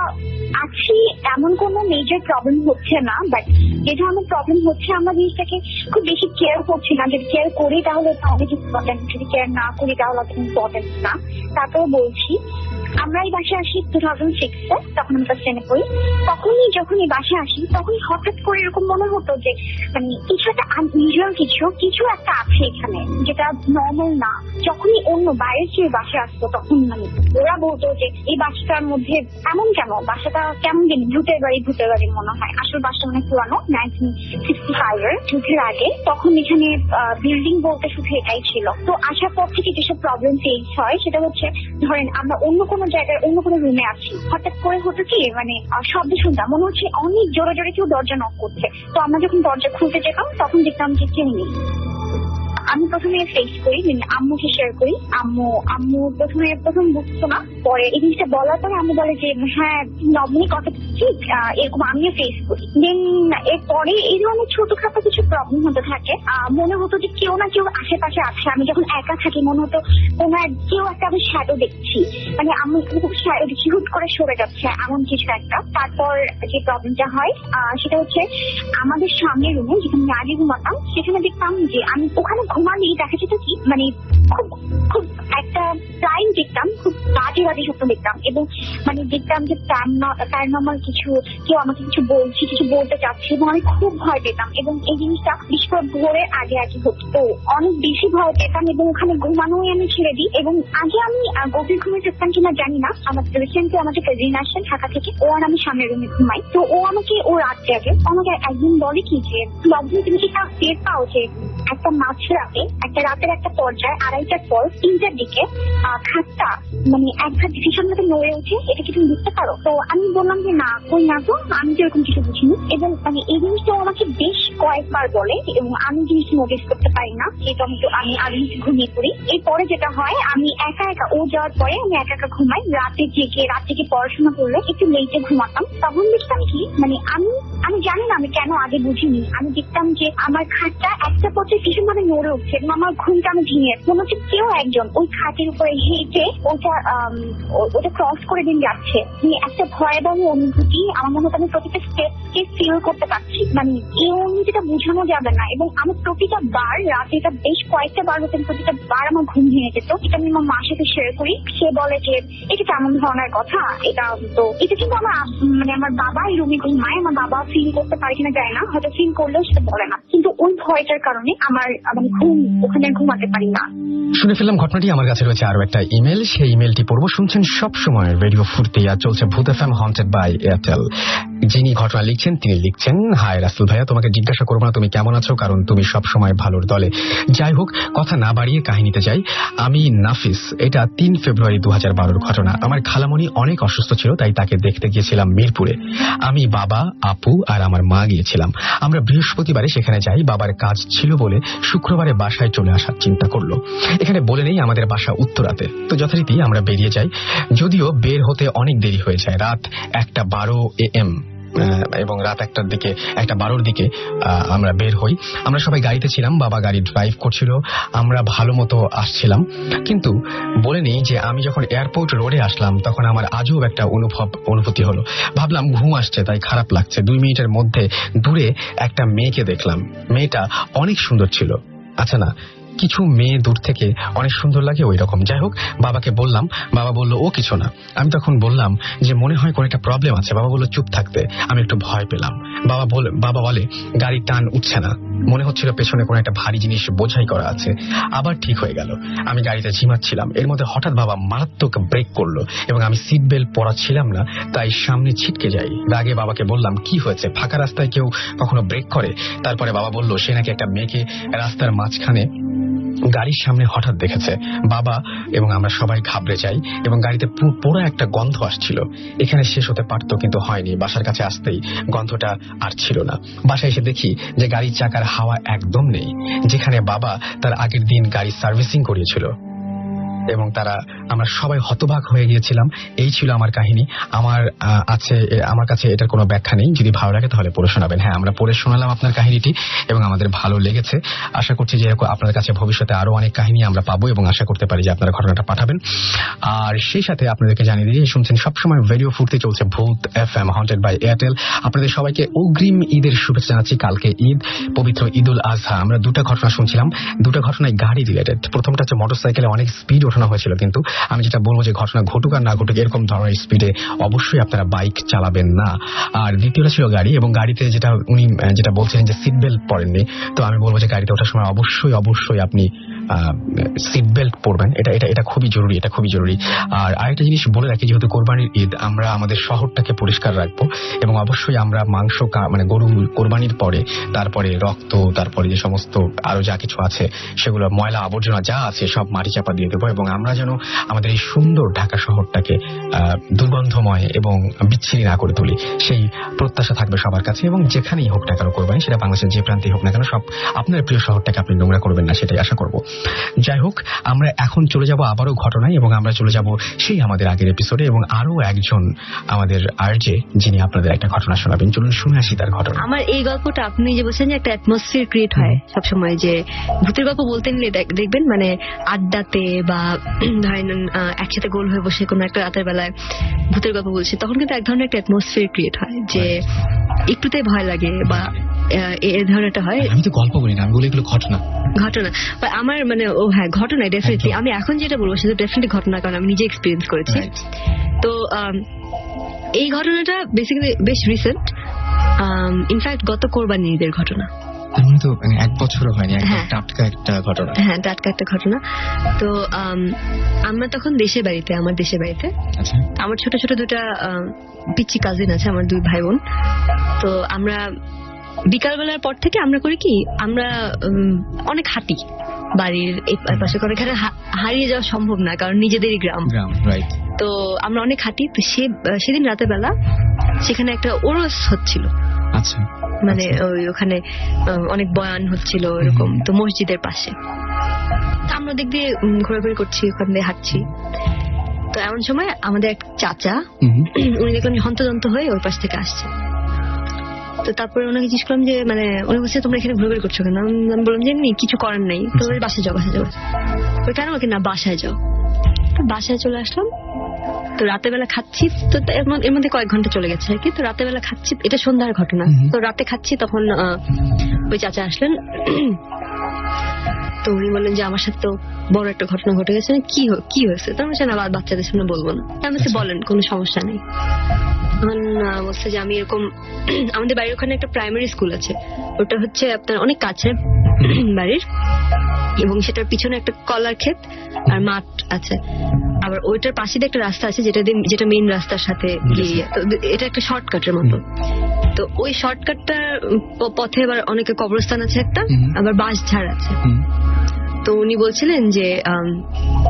S4: আছি, এমন কোনো মেজর প্রবলেম হচ্ছে না, বাট যে ধরনের প্রবলেম হচ্ছে আমরা জিনিসটাকে খুব বেশি কেয়ার করছি না। যদি কেয়ার করি তাহলে তো অনেক ইম্পর্টেন্ট, যদি কেয়ার না করি তাহলে অত ইম্পর্টেন্ট না। তারপরে বলছি, আমরা এই বাসায় আসি 2006-এ, তখন আমি ক্লাস 10-এ পড়ি। তখনই যখন এই বাসায় আসি তখনই হঠাৎ করে এরকম মনে হতো যে মানে কিছু একটা আনইউজুয়াল কিছু একটা আছে এখানে, যেটা নর্মাল না। যখনই অন্য বাইরের যে বাসায় আসতো তখন মানে ওরা বলতো যে এই বাসাটার মধ্যে এমন কেন, বাসাটা কেমন যেন ভূতের বাড়ি মনে হয়। আসল বাসা অনেক পুরানো, 1965-এর যুদ্ধের আগে। তখন এখানে বিল্ডিং বলতে শুধু এটাই ছিল। তো আসার পর থেকে যেসব প্রবলেম ফেস হয় সেটা হচ্ছে, ধরেন আমরা অন্য কোনো জায়গায় অন্য কোনো রুমে আছি, হঠাৎ করে হতো কি মানে শব্দ শুনতাম, মনে হচ্ছে অনেক জোরে জোরে কেউ দরজা নক করছে। তো আমরা যখন দরজা খুলতে যেতাম তখন দেখতাম যে কেউ নেই। আমি প্রথমে ফেস করি, আম্মুকে শেয়ার করি। আম্মু প্রথম বুঝতো না, পরে এই জিনিসটা বলার পরে আম্মু বলে যে হ্যাঁ নবনী কথা ঠিক, এরকম আমিও ফেস করি। দেন এরপরে এই ধরনের ছোটখাটো কিছু প্রবলেম হতে থাকে। মনে হতো যে কেউ না কেউ আশেপাশে আছে। আমি যখন একা থাকি মনে হতো কেউ একটা আমি শ্যাডো দেখছি, মানে আমি শ্যাডো দেখছি, হুট করে সরে যাচ্ছে এমন কিছু একটা। তারপর যে প্রবলেমটা হয় সেটা হচ্ছে আমাদের সামনের রুমে যেখানে আমি আগে ঘুমাতাম, সেখানে দেখতাম যে আমি ওখানে ঘুমালেই দেখা যেত কি মানে খুব একটা টাইম দেখতাম, খুব বাজে স্বপ্ন দেখতাম। এবং মানে দেখতাম যে প্যারানর্মাল কিছু, কেউ আমাকে কিছু বলছে, কিছু বলতে চাচ্ছে, এবং আমি খুব ভয় পেতাম। এবং এই জিনিসটা বিশেষ করে ভোরের আগে হতো, তো অনেক বেশি ভয় পেতাম এবং ওখানে ঘুমানোই আমি ছেড়ে দিই। এবং আগে আমি গভীর ঘুমিয়ে থাকতাম কিনা জানি না, আমাদের রিসেন্টলি আমাকে কাজিন আসেন ঢাকা থেকে, ও আর আমি সামনের রুমে ঘুমাই। তো ও রাত জাগে, আমাকে একদিন বলে কি যে লগ্নে তুমি কি টের পাও যে একটা মাঝরাতে, একটা রাতের একটা পর্যায়ে 2:30টার পর 3টার দিকে খাটটা মানে একবার ভীষণ ভাবে নড়ে উঠে, এটা কি তুমি বুঝতে পারো? তো আমি বললাম যে না, কই না তো, আমি তো এরকম কিছু বুঝিনি। এবং মানে এই জিনিসটা আমাকে বেশ কয়েকবার বলে এবং আমি জিনিসটা নোটিস করতে পারি না, যেহেতু আমি আগে ঘুমিয়ে পড়ি। এরপরে যেটা হয়, আমি একা ও যাওয়ার পরে আমি একা ঘুমাই। রাত থেকে পড়াশোনা করলে একটু লেটে ঘুমাতাম। তখন দেখতাম কি মানে আমি জানি না আমি কেন আগে বুঝিনি, আমি দেখতাম যে আমার খাটটা একটা পর্যায়ে ভীষণ ভাবে নড়ে উঠছে এবং আমার ঘুমটা আমি ভেঙে, মনে হচ্ছে কেউ একজন ওই খাটের উপরে হেঁটে ওটা ক্রস করে দিন যাচ্ছে। একটা ভয়াবহ অনুভূতি, আমার মনে হতো আমি প্রতিটা স্টেপকে ফিল করতে পারছি। মানে এই অনুভূতিটা বোঝানো যাবে না। এবং আমি প্রতিটা বার রাতে, এটা বেশ কয়েকটা বার হতেন, প্রতিটা বার আমার ঘুম ভেঙে যেত। এটা আমি আমার মার সাথে শেয়ার করি। সে বলে যে এটা কেমন ধরনের কথা, এটা কিন্তু আমার বাবা এই রুমে ঘুমায়, আমার বাবা ফিল করতে পারে কিনা যায় না, হয়তো ফিল করলেও সেটা বলে না। কিন্তু ওই ভয়টার কারণে আমার ঘুম ওখানে ঘুমাতে পারি না।
S1: শুনে ফেললাম ঘটনাটি। আমার কাছে রয়েছে আরো একটা ইমেল, সেই ইমেলটি পড়বো। শুনছেন সব সময় রেডিও ফুর্তি, আর চলছে ভূত এফএম হন্টেড বাই এয়ারটেল। যিনি ঘটনা লিখছেন তিনি লিখছেন, হাই রাসেল ভাইয়া, তোমাকে জিজ্ঞাসা করবো না তুমি কেমন আছো, কারণ তুমি সব সময় ভালোর দলে। যাই হোক, কথা না বাড়িয়ে কাহিনীতে যাই। আমি নাফিস। এটা 3 ফেব্রুয়ারি 2012-র ঘটনা। আমার খালামণি অনেক অসুস্থ ছিল, তাই তাকে দেখতে গিয়েছিলাম মিরপুরে। আমি, বাবা, আপু আর আমার মা গিয়েছিলাম। আমরা বৃহস্পতিবারে সেখানে যাই। বাবার কাজ ছিল বলে শুক্রবারে বাসায় চলে আসার চিন্তা করলো। এখানে বলে নেই আমাদের বাসা উত্তরাতে। তো যথারীতি আমরা বেরিয়ে যাই, যদিও বের হতে অনেক দেরি হয়ে যায়। রাত 1:12 AM এবং রাত 1:12-র দিকে আমরা বের হই। আমরা সবাই গাড়িতে ছিলাম, বাবা গাড়ি ড্রাইভ করছিল, আমরা ভালো মতো আসছিলাম। কিন্তু বলে নেই যে আমি যখন এয়ারপোর্ট রোডে আসলাম তখন আমার আজব একটা অনুভূতি হলো। ভাবলাম ঘুম আসছে তাই খারাপ লাগছে। 2 মিনিটের মধ্যে দূরে একটা মেয়েকে দেখলাম। মেয়েটা অনেক সুন্দর ছিল। আচ্ছা না, কিছু মেয়ে দূর থেকে অনেক সুন্দর লাগে ওই রকম। যাই হোক, বাবাকে বললাম, বাবা বলল ও কিছু না। আমি তখন বললাম যে মনে হয় কোনো একটা প্রবলেম আছে। বাবা বলল চুপ থাকতে। আমি একটু ভয় পেলাম। বাবা বলে গাড়ির টান উঠছে না, মনে হচ্ছিল পেছনে কোনো একটা ভারী জিনিস বোঝাই করা আছে। আবার ঠিক হয়ে গেল। আমি গাড়িতে ঝিমাচ্ছিলাম, এর মধ্যে হঠাৎ বাবা মারাত্মক ব্রেক করলো এবং আমি সিট বেল্ট পরা ছিলাম না, তাই সামনে ছিটকে যাই। রাগে বাবাকে বললাম কি হয়েছে, ফাঁকা রাস্তায় কেউ কখনো ব্রেক করে? তারপরে বাবা বলল সে নাকি একটা মেয়েকে রাস্তার মাঝখানে গাড়ির সামনে হঠাৎ দেখেছে। বাবা এবং আমরা সবাই ঘাবড়ে যাই এবং গাড়িতে পুরো একটা গন্ধ আসছিল। এখানে শেষ হতে পারতো, কিন্তু হয়নি। বাসার কাছে আসতেই গন্ধটা আর ছিল না। বাসায় এসে দেখি যে গাড়ির চাকার হাওয়া একদম নেই, যেখানে বাবা তার আগের দিন গাড়ি সার্ভিসিং করিয়েছিল। এবং আমরা সবাই হতবাক হয়ে গিয়েছিলাম। এই ছিল আমার কাহিনী। আমার কাছে এটার কোনো ব্যাখ্যা নেই, যদি ভালো লাগে তাহলে পড়ে শোনাবেন। হ্যাঁ, আমরা পড়ে শোনালাম আপনার কাহিনীটি এবং আমাদের ভালো লেগেছে। আশা করছি যে আপনার কাছে ভবিষ্যতে আরো অনেক কাহিনী আমরা পাবো এবং আশা করতে পারি যে আপনারা ঘটনাটা পাঠাবেন। আর সেই সাথে আপনাদেরকে জানিয়ে দিয়ে শুনছেন সবসময় রেডিও ফুর্তি চলছে ভূত FM হন্টেড বাই এয়ারটেল। আপনাদের সবাইকে অগ্রিম ঈদের শুভেচ্ছা জানাচ্ছি। কালকে ঈদ, পবিত্র ঈদুল আজহা। আমরা দুটা ঘটনা শুনছিলাম, দুটা ঘটনায় গাড়ি রিলেটেড। প্রথমটা হচ্ছে মোটরসাইকেলে অনেক স্পিড ওঠানো হয়েছিল, কিন্তু আমি যেটা বলবো যে ঘটনা ঘটুক আর না ঘটুক এরকম ধরনের স্পিডে অবশ্যই আপনারা বাইক চালাবেন না। আর দ্বিতীয়টা ছিল গাড়ি, এবং গাড়িতে উনি যেটা বলছিলেন যে সিট বেল্ট পরেননি, তো আমি বলবো যে গাড়িতে ওঠার সময় অবশ্যই আপনি সিট বেল্ট পরবেন। এটা খুবই জরুরি, এটা খুবই জরুরি। আর আরেকটা জিনিস বলে রাখি, যেহেতু কোরবানির ঈদ, আমরা আমাদের শহরটাকে পরিষ্কার রাখবো এবং অবশ্যই আমরা মাংস গরু কোরবানির পরে তারপরে রক্ত, তারপরে যে সমস্ত আরো যা কিছু আছে সেগুলো ময়লা আবর্জনা যা আছে সব মাটি চাপা দিয়ে দেবো, এবং আমরা যেন আমাদের এই সুন্দর ঢাকা শহরটাকে দুর্গন্ধময় এবং বিচ্ছিরি না করে তুলি, সেই প্রত্যাশা থাকবে সবার কাছে। এবং যেখানেই হোক না কেন কোরবানি, সেটা বাংলাদেশের যে প্রান্তেই হোক না কেন, সব আপনার প্রিয় শহরটাকে আপনি নোংরা করবেন না, সেটাই আশা করবো। যাই হোক, আমরা এখন চলে যাব আবারও ঘটনায়, এবং আমরা চলে যাব সেই আমাদের আগের এপিসোডে, এবং আরো একজন আমাদের আরজে যিনি আপনাদের একটা ঘটনা শোনাবেন। চলুন শুনে আসি তার ঘটনা।
S2: আমার এই গল্পটা, আপনি যে বলছেন যে একটা অ্যাটমসফিয়ার ক্রিয়েট হয় সবসময়, যে ভূতের গল্প বলতে নিলে দেখবেন মানে আড্ডাতে বা ধরেন একসাথে গোল হয়ে বসে কোনো একটা রাতের বেলায় ভূতের গল্প বলছে, তখন কিন্তু এক ধরনের একটা অ্যাটমসফিয়ার ক্রিয়েট হয় যে একটুতেই ভয় লাগে বা এই ধরনের একটা হয়।
S1: আমি তো গল্প বলি না, আমি বলি এগুলো ঘটনা।
S2: বা আমার মানে হ্যাঁ, ঘটনায় ডেফিনেটলি আমি এখন যেটা বলবো সেটা ডেফিনেটলি ঘটনা, কারণ আমি নিজে এক্সপিরিয়েন্স করেছি। তো এই ঘটনাটা বেসিক্যালি বেশ রিসেন্ট, ইনফ্যাক্ট গত কোরবানি ঈদের ঘটনা।
S1: তার মানে তো এক বছরও হয়নি, টাটকা একটা ঘটনা।
S2: হ্যাঁ, টাটকা একটা ঘটনা। তো আমরা তখন আমার দেশের বাড়িতে, আমার ছোট ছোট দুটা পিচ্চি কাজিন আছে, আমার দুই ভাই বোন। তো আমরা বিকালবেলার পর থেকে আমরা করি কি, আমরা অনেক হাঁটি বাড়ির এই পাশে, কারণ এখানে হারিয়ে যাওয়া সম্ভব না, কারণ নিজেদেরই গ্রাম। তো আমরা অনেক হাঁটি। তো সেদিন রাতের বেলা সেখানে একটা ওরস হচ্ছিল, মানে ওখানে অনেক বয়ান হচ্ছিল এরকম, তো মসজিদের পাশে। আমরা দিক দিয়ে ঘোরাঘুরি করছি, ওখান দিয়ে হাঁটছি। তো এমন সময় আমাদের এক চাচা, উনি দেখলাম হন্তদন্ত হয়ে ওই পাশ থেকে আসছে। তো তারপরে ওনাকে জিজ্ঞেস করলাম যে মানে উনি বলছে তোমরা এখানে ঘুরাঘুরি করছো কেন? আমি বললাম যে এমনি, কিছু করার নাই। তো বাসায় যাও। কেন? না, বাসায় যাও। তো বাসায় চলে আসলাম। তো রাতের বেলা খাচ্ছি, তো এর মধ্যে কয়েক ঘন্টা চলে গেছে আর কি। তো রাতের বেলা খাচ্ছি, এটা সন্ধ্যার ঘটনা। তো রাতে খাচ্ছি, তখন ওই চাচা আসলেন। তো উনি বললেন যে আমার সাথে তো বড় একটা ঘটনা ঘটে গেছে। কি হয়েছে? তো আমি বলছি না, বাচ্চাদের সামনে বলবো না। আমি বলছি বলেন, কোনো সমস্যা নেই। তখন বলছে যে আমি এরকম, আমাদের বাড়ির ওখানে একটা প্রাইমারি স্কুল আছে, ওটা হচ্ছে আপনার অনেক কাছে বাড়ির, এবং সেটার পিছনে একটা কলার ক্ষেত আর মাঠ আছে। আবার ওইটার পাশে একটা রাস্তা আছে যেটা মেইন রাস্তার সাথে গিয়ে, তো এটা একটা শর্টকাটের মতো। তো ওই শর্টকাটটার পথে আবার অনেকে কবরস্থান আছে একটা, আবার বাঁশঝাড় আছে। তো উনি বলছিলেন যে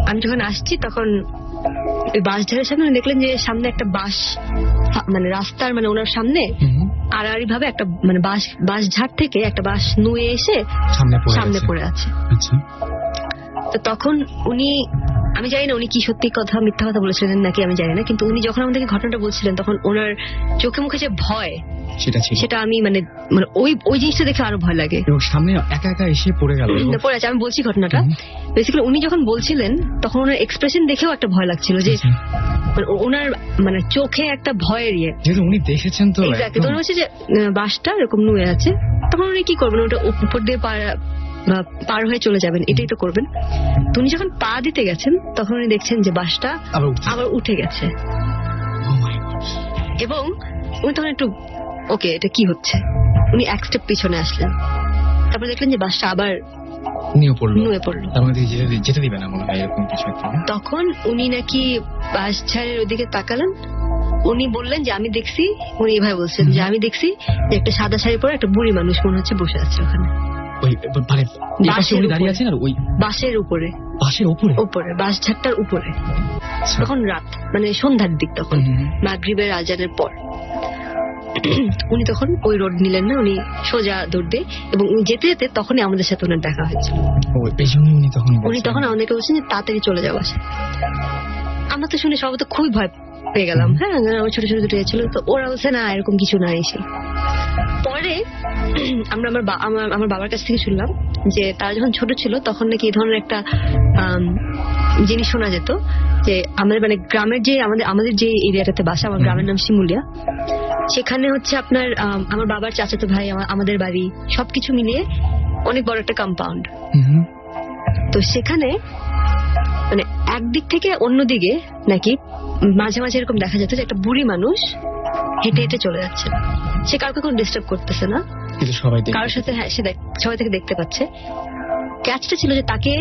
S2: আমি যখন আসছি তখন ওই বাঁশঝাড়ের সামনে দেখলেন যে সামনে একটা বাঁশ, মানে রাস্তার মানে ওনার সামনে আড়াআড়ি ভাবে একটা মানে বাঁশঝাড় থেকে একটা বাঁশ নুয়ে এসে সামনে পড়ে আছে। তো তখন উনি, আমি জানি না উনি কি সত্যি কথা মিথ্যা কথা বলেছিলেন নাকি আমি জানি না, কিন্তু উনি যখন আমাদেরকে ঘটনাটা বলছিলেন তখন ওনার চোখে মুখে যে ভয়, সেটা আমি মানে ওই জিনিসটা দেখে আরো ভয় লাগে।
S1: সামনে একা একা এসে পড়ে গেল,
S2: পড়ে আছে। আমি বলছি ঘটনাটা, বেসিক্যালি উনি যখন বলছিলেন তখন ওনার এক্সপ্রেশন দেখেও একটা ভয় লাগছিল, যে ওনার মানে চোখে একটা ভয়ের ইয়ে,
S1: যেহেতু উনি দেখেছেন। তো
S2: এক্স্যাক্টলি। তো হচ্ছে যে বাসটা এরকম নুয়ে আছে, তখন উনি কি করবেন, ওটা উপর দিয়ে পার হয়ে চলে যাবেন, এটাই তো করবেন। তো উনি যখন পা দিতে গেছেন তখন উনি দেখছেন যে বাসটা আবার উঠে গেছে, এবং উনি তখন একটু ওকে, এটা কি হচ্ছে, উনি এক স্টেপ পিছনে আসলেন। তারপর দেখলেন যে বাসটা আবার নুয়ে পড়লো।
S1: যেতে দিবে না মনে হয়, এরকম কিছু একটা।
S2: তখন উনি নাকি বাঁশঝাড়ের ওইদিকে তাকালেন, উনি বললেন যে আমি দেখছি, উনি এইভাবে বলছেন যে আমি দেখছি যে একটা সাদা শাড়ি পরে একটা বুড়ি মানুষ মনে হচ্ছে বসে আছে ওখানে, বাঁশের উপরে, বাঁশঝাড়টার উপরে। তখন রাত, মানে সন্ধ্যার দিক, তখন মাগরিবের আজানের পর। উনি তখন ওই রোড নিলেন না, উনি সোজা দৌড় দিয়ে, এবং উনি যেতে যেতে তখনই আমাদের সাথে ওনার দেখা হয়েছিল।
S1: এই জন্য
S2: উনি তখন আমাদেরকে বলছেন যে তাড়াতাড়ি চলে যাওয়া। আমরা তো শুনে সবাই তো খুবই ভয় পেয়ে গেলাম। হ্যাঁ, আমার ছোট ছোট দুটো ছিল, তো ওরা বলছে না এরকম কিছু না এসে। পরে আমরা আমার বাবার কাছ থেকে শুনলাম যে তারা যখন ছোট ছিল তখন নাকি এই ধরনের একটা জিনিস শোনা যেত, যে আমাদের মানে গ্রামের যে আমাদের যে এরিয়াটাতে বাসা, আমার গ্রামের নাম শিমুলিয়া, সেখানে হচ্ছে আপনার আমার বাবার চাচাতো ভাই, আমাদের বাড়ি সবকিছু মিলিয়ে অনেক বড় একটা কম্পাউন্ড। তো সেখানে মানে একদিক থেকে অন্যদিকে নাকি মাঝে মাঝে এরকম দেখা যেত যে একটা বুড়ি মানুষ হেঁটে হেঁটে চলে যাচ্ছে, সে কাউকে কোনো ডিস্টার্ব করতেছে না, কারোর সাথে, হ্যাঁ সে সবাই থেকে দেখতে পাচ্ছে। ক্যাচটা ছিল যে তাকে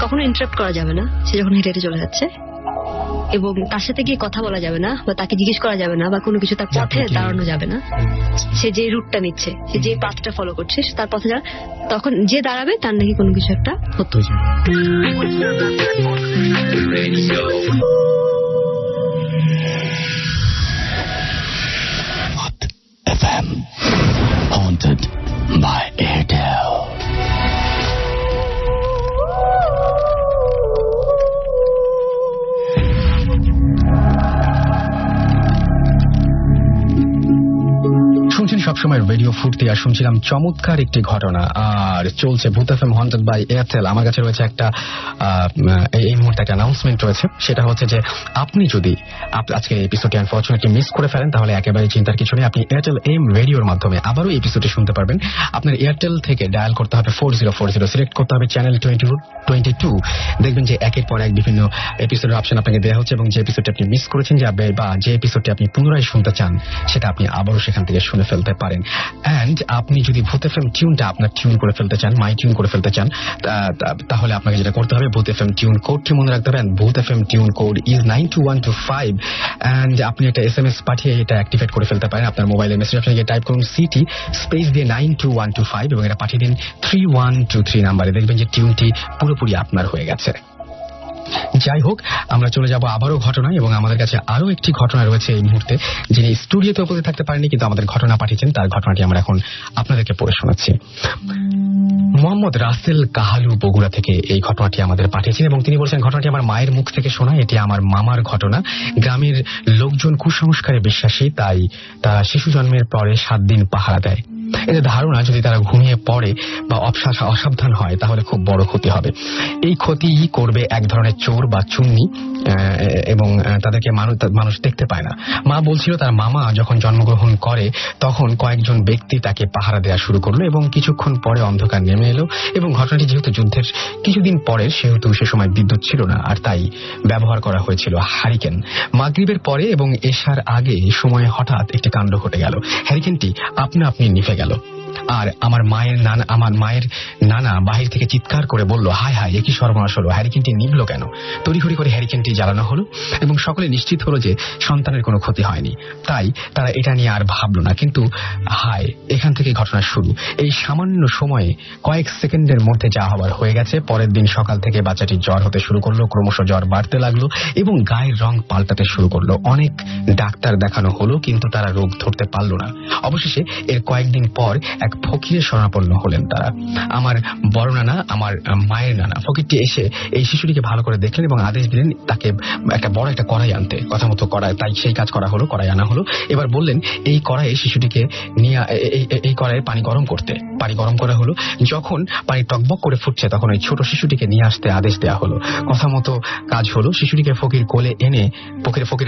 S2: কখনো ইন্টারাপ্ট করা যাবে না সে যখন হেঁটে হেঁটে চলে যাচ্ছে, এবং তার সাথে গিয়ে কথা বলা যাবে না, বা তাকে জিজ্ঞেস করা যাবে না, বা কোনো কিছু তার পথে দাঁড়ানো যাবে না। সে যে রুটটা নিচ্ছে, সে যে পাথটা ফলো করছে, তার পথে তখন যে দাঁড়াবে তার নাকি কোনো কিছু একটা হতো।
S3: FM Haunted by Airtel.
S1: শুনছেন সবসময় রেডিও ফুর্তি, আর শুনছিলাম চমৎকার একটি ঘটনা, আর চলছে ভূত এফএম হন্টেড বাই এয়ারটেল। আমার কাছে রয়েছে একটা এই মুহূর্তে একটা অ্যানাউন্সমেন্ট রয়েছে, সেটা হচ্ছে যে আপনি যদি আজকে এপিসোডটি আনফরচুনেটলি মিস করে ফেলেন, তাহলে একেবারে চিন্তার কিছু নেই, আপনি এয়ারটেল এম রেডিওর মাধ্যমে আবারও এপিসোডটি শুনতে পারবেন। আপনার এয়ারটেল থেকে ডায়াল করতে হবে 4040, সিলেক্ট করতে হবে চ্যানেল 22। দেখবেন যে একের পর এক বিভিন্ন এপিসোডের অপশন আপনাকে দেওয়া হচ্ছে, এবং যে এপিসোডটি আপনি মিস করেছেন বা যে এপিসোডটি আপনি পুনরায় শুনতে চান, সেটা আপনি আবারও সেখান থেকে শুনে ফেলতে পারেন। এন্ড আপনি যদি ভূত এফএম টিউনটা আপনার টিউন করে ফেলতে চান, মাই টিউন করে ফেলতে চান, তাহলে আপনাকে যেটা করতে হবে, ভূত এফএম টিউন কোডটি মনে রাখতে হবে। Bhoot FM tune code is 92125, and আপনি একটা SMS পাঠিয়ে এটা অ্যাক্টিভেট করে ফেলতে পারেন। আপনার মোবাইলের মেসেজ অপশনে গিয়ে টাইপ করুন সিটি স্পেস দিয়ে 92125 এবং এটা পাঠিয়ে দিন 3123 নাম্বারে। দেখবেন যে টিউনটি পুরোপুরি আপনার হয়ে গেছে। যাই হোক, আমরা চলে যাব আবারও ঘটনায়, এবং আমাদের কাছে আরো একটি ঘটনা রয়েছে এই মুহূর্তে, যিনি স্টুডিওতে উপস্থিত থাকতে পারেননি কিন্তু আমাদের ঘটনা পাঠিয়েছেন, তার ঘটনাটি আমরা এখন আপনাদেরকে পড়ে শোনাচ্ছি। মোহাম্মদ রাসেল কাহালু বগুড়া থেকে এই ঘটনাটি আমাদের পাঠিয়েছেন, এবং তিনি বলছেন ঘটনাটি আমার মায়ের মুখ থেকে শোনা, এটি আমার মামার ঘটনা। গ্রামের লোকজন কুসংস্কারে বিশ্বাসী, তাই তারা শিশু জন্মের পরে 7 দিন পাহারা দেয়। এদের ধারণা যদি তারা ঘুমিয়ে পড়ে বা অসাবধান হয় তাহলে খুব বড় ক্ষতি হবে। এই ক্ষতি করবে এক ধরনের চোর বা চুন্নি, এবং তাদেরকে মানুষ দেখতে পায় না। মা বলছিল তার মামা যখন জন্মগ্রহণ করে তখন কয়েকজন ব্যক্তি তাকে পাহারা দেওয়া শুরু করলো, এবং কিছুক্ষণ পরে অন্ধকার নেমে এলো, এবং ঘটনাটি যেহেতু যুদ্ধের কিছুদিন পরে, সেহেতু সে সময় বিদ্যুৎ ছিল না, আর তাই ব্যবহার করা হয়েছিল হারিকেন। মাগরিবের পরে এবং এশার আগে সময়ে হঠাৎ একটি কাণ্ড ঘটে গেল। হ্যারিকেনটি আপনা আপনি নিভে গেল, আর আমার মায়ের নানা বাহির থেকে চিৎকার করে বলল, হায় হায়, একই সর্বনাশ হলো, হ্যারিকেনটি নিভলো কেন? তড়িঘড়ি করে হ্যারিকেনটি জ্বালানো হলো, এবং সকলে নিশ্চিত হলো যে সন্তানের কোনো ক্ষতি হয়নি, তাই তারা এটা নিয়ে আর ভাবলো না। কিন্তু হায়, এখান থেকে ঘটনা শুরু। এই সামান্য সময়ে কয়েক সেকেন্ডের মধ্যে যা হবার হয়ে গেছে। পরের দিন সকাল থেকে বাচ্চাটির জ্বর হতে শুরু করলো, ক্রমশ জ্বর বাড়তে লাগলো, এবং গায়ের রং পাল্টাতে শুরু করলো। অনেক ডাক্তার দেখানো হলো, কিন্তু তারা রোগ ধরতে পারলো না। অবশেষে এর কয়েকদিন পর এক ফকিরের শরণাপন্ন হলেন তারা। আমার বড় নানা, আমার মায়ের নানা। ফকিরটি এসে এই শিশুটিকে ভালো করে দেখলেন এবং আদেশ দিলেন তাকে একটা বড় একটা কড়াই আনতে। কথা মতো কড়াই, তাই সেই কাজ করা হলো, কড়াই আনা হলো। এবার বললেন এই কড়াইয়ে শিশুটিকে নিয়ে এই কড়াইয়ে পানি গরম করতে। পানি গরম করা হলো, যখন পানি টকবক করে ফুটছে তখন ওই ছোট শিশুটিকে নিয়ে আসতে আদেশ দেওয়া হলো। কথা মতো কাজ হলো, শিশুটিকে ফকিরের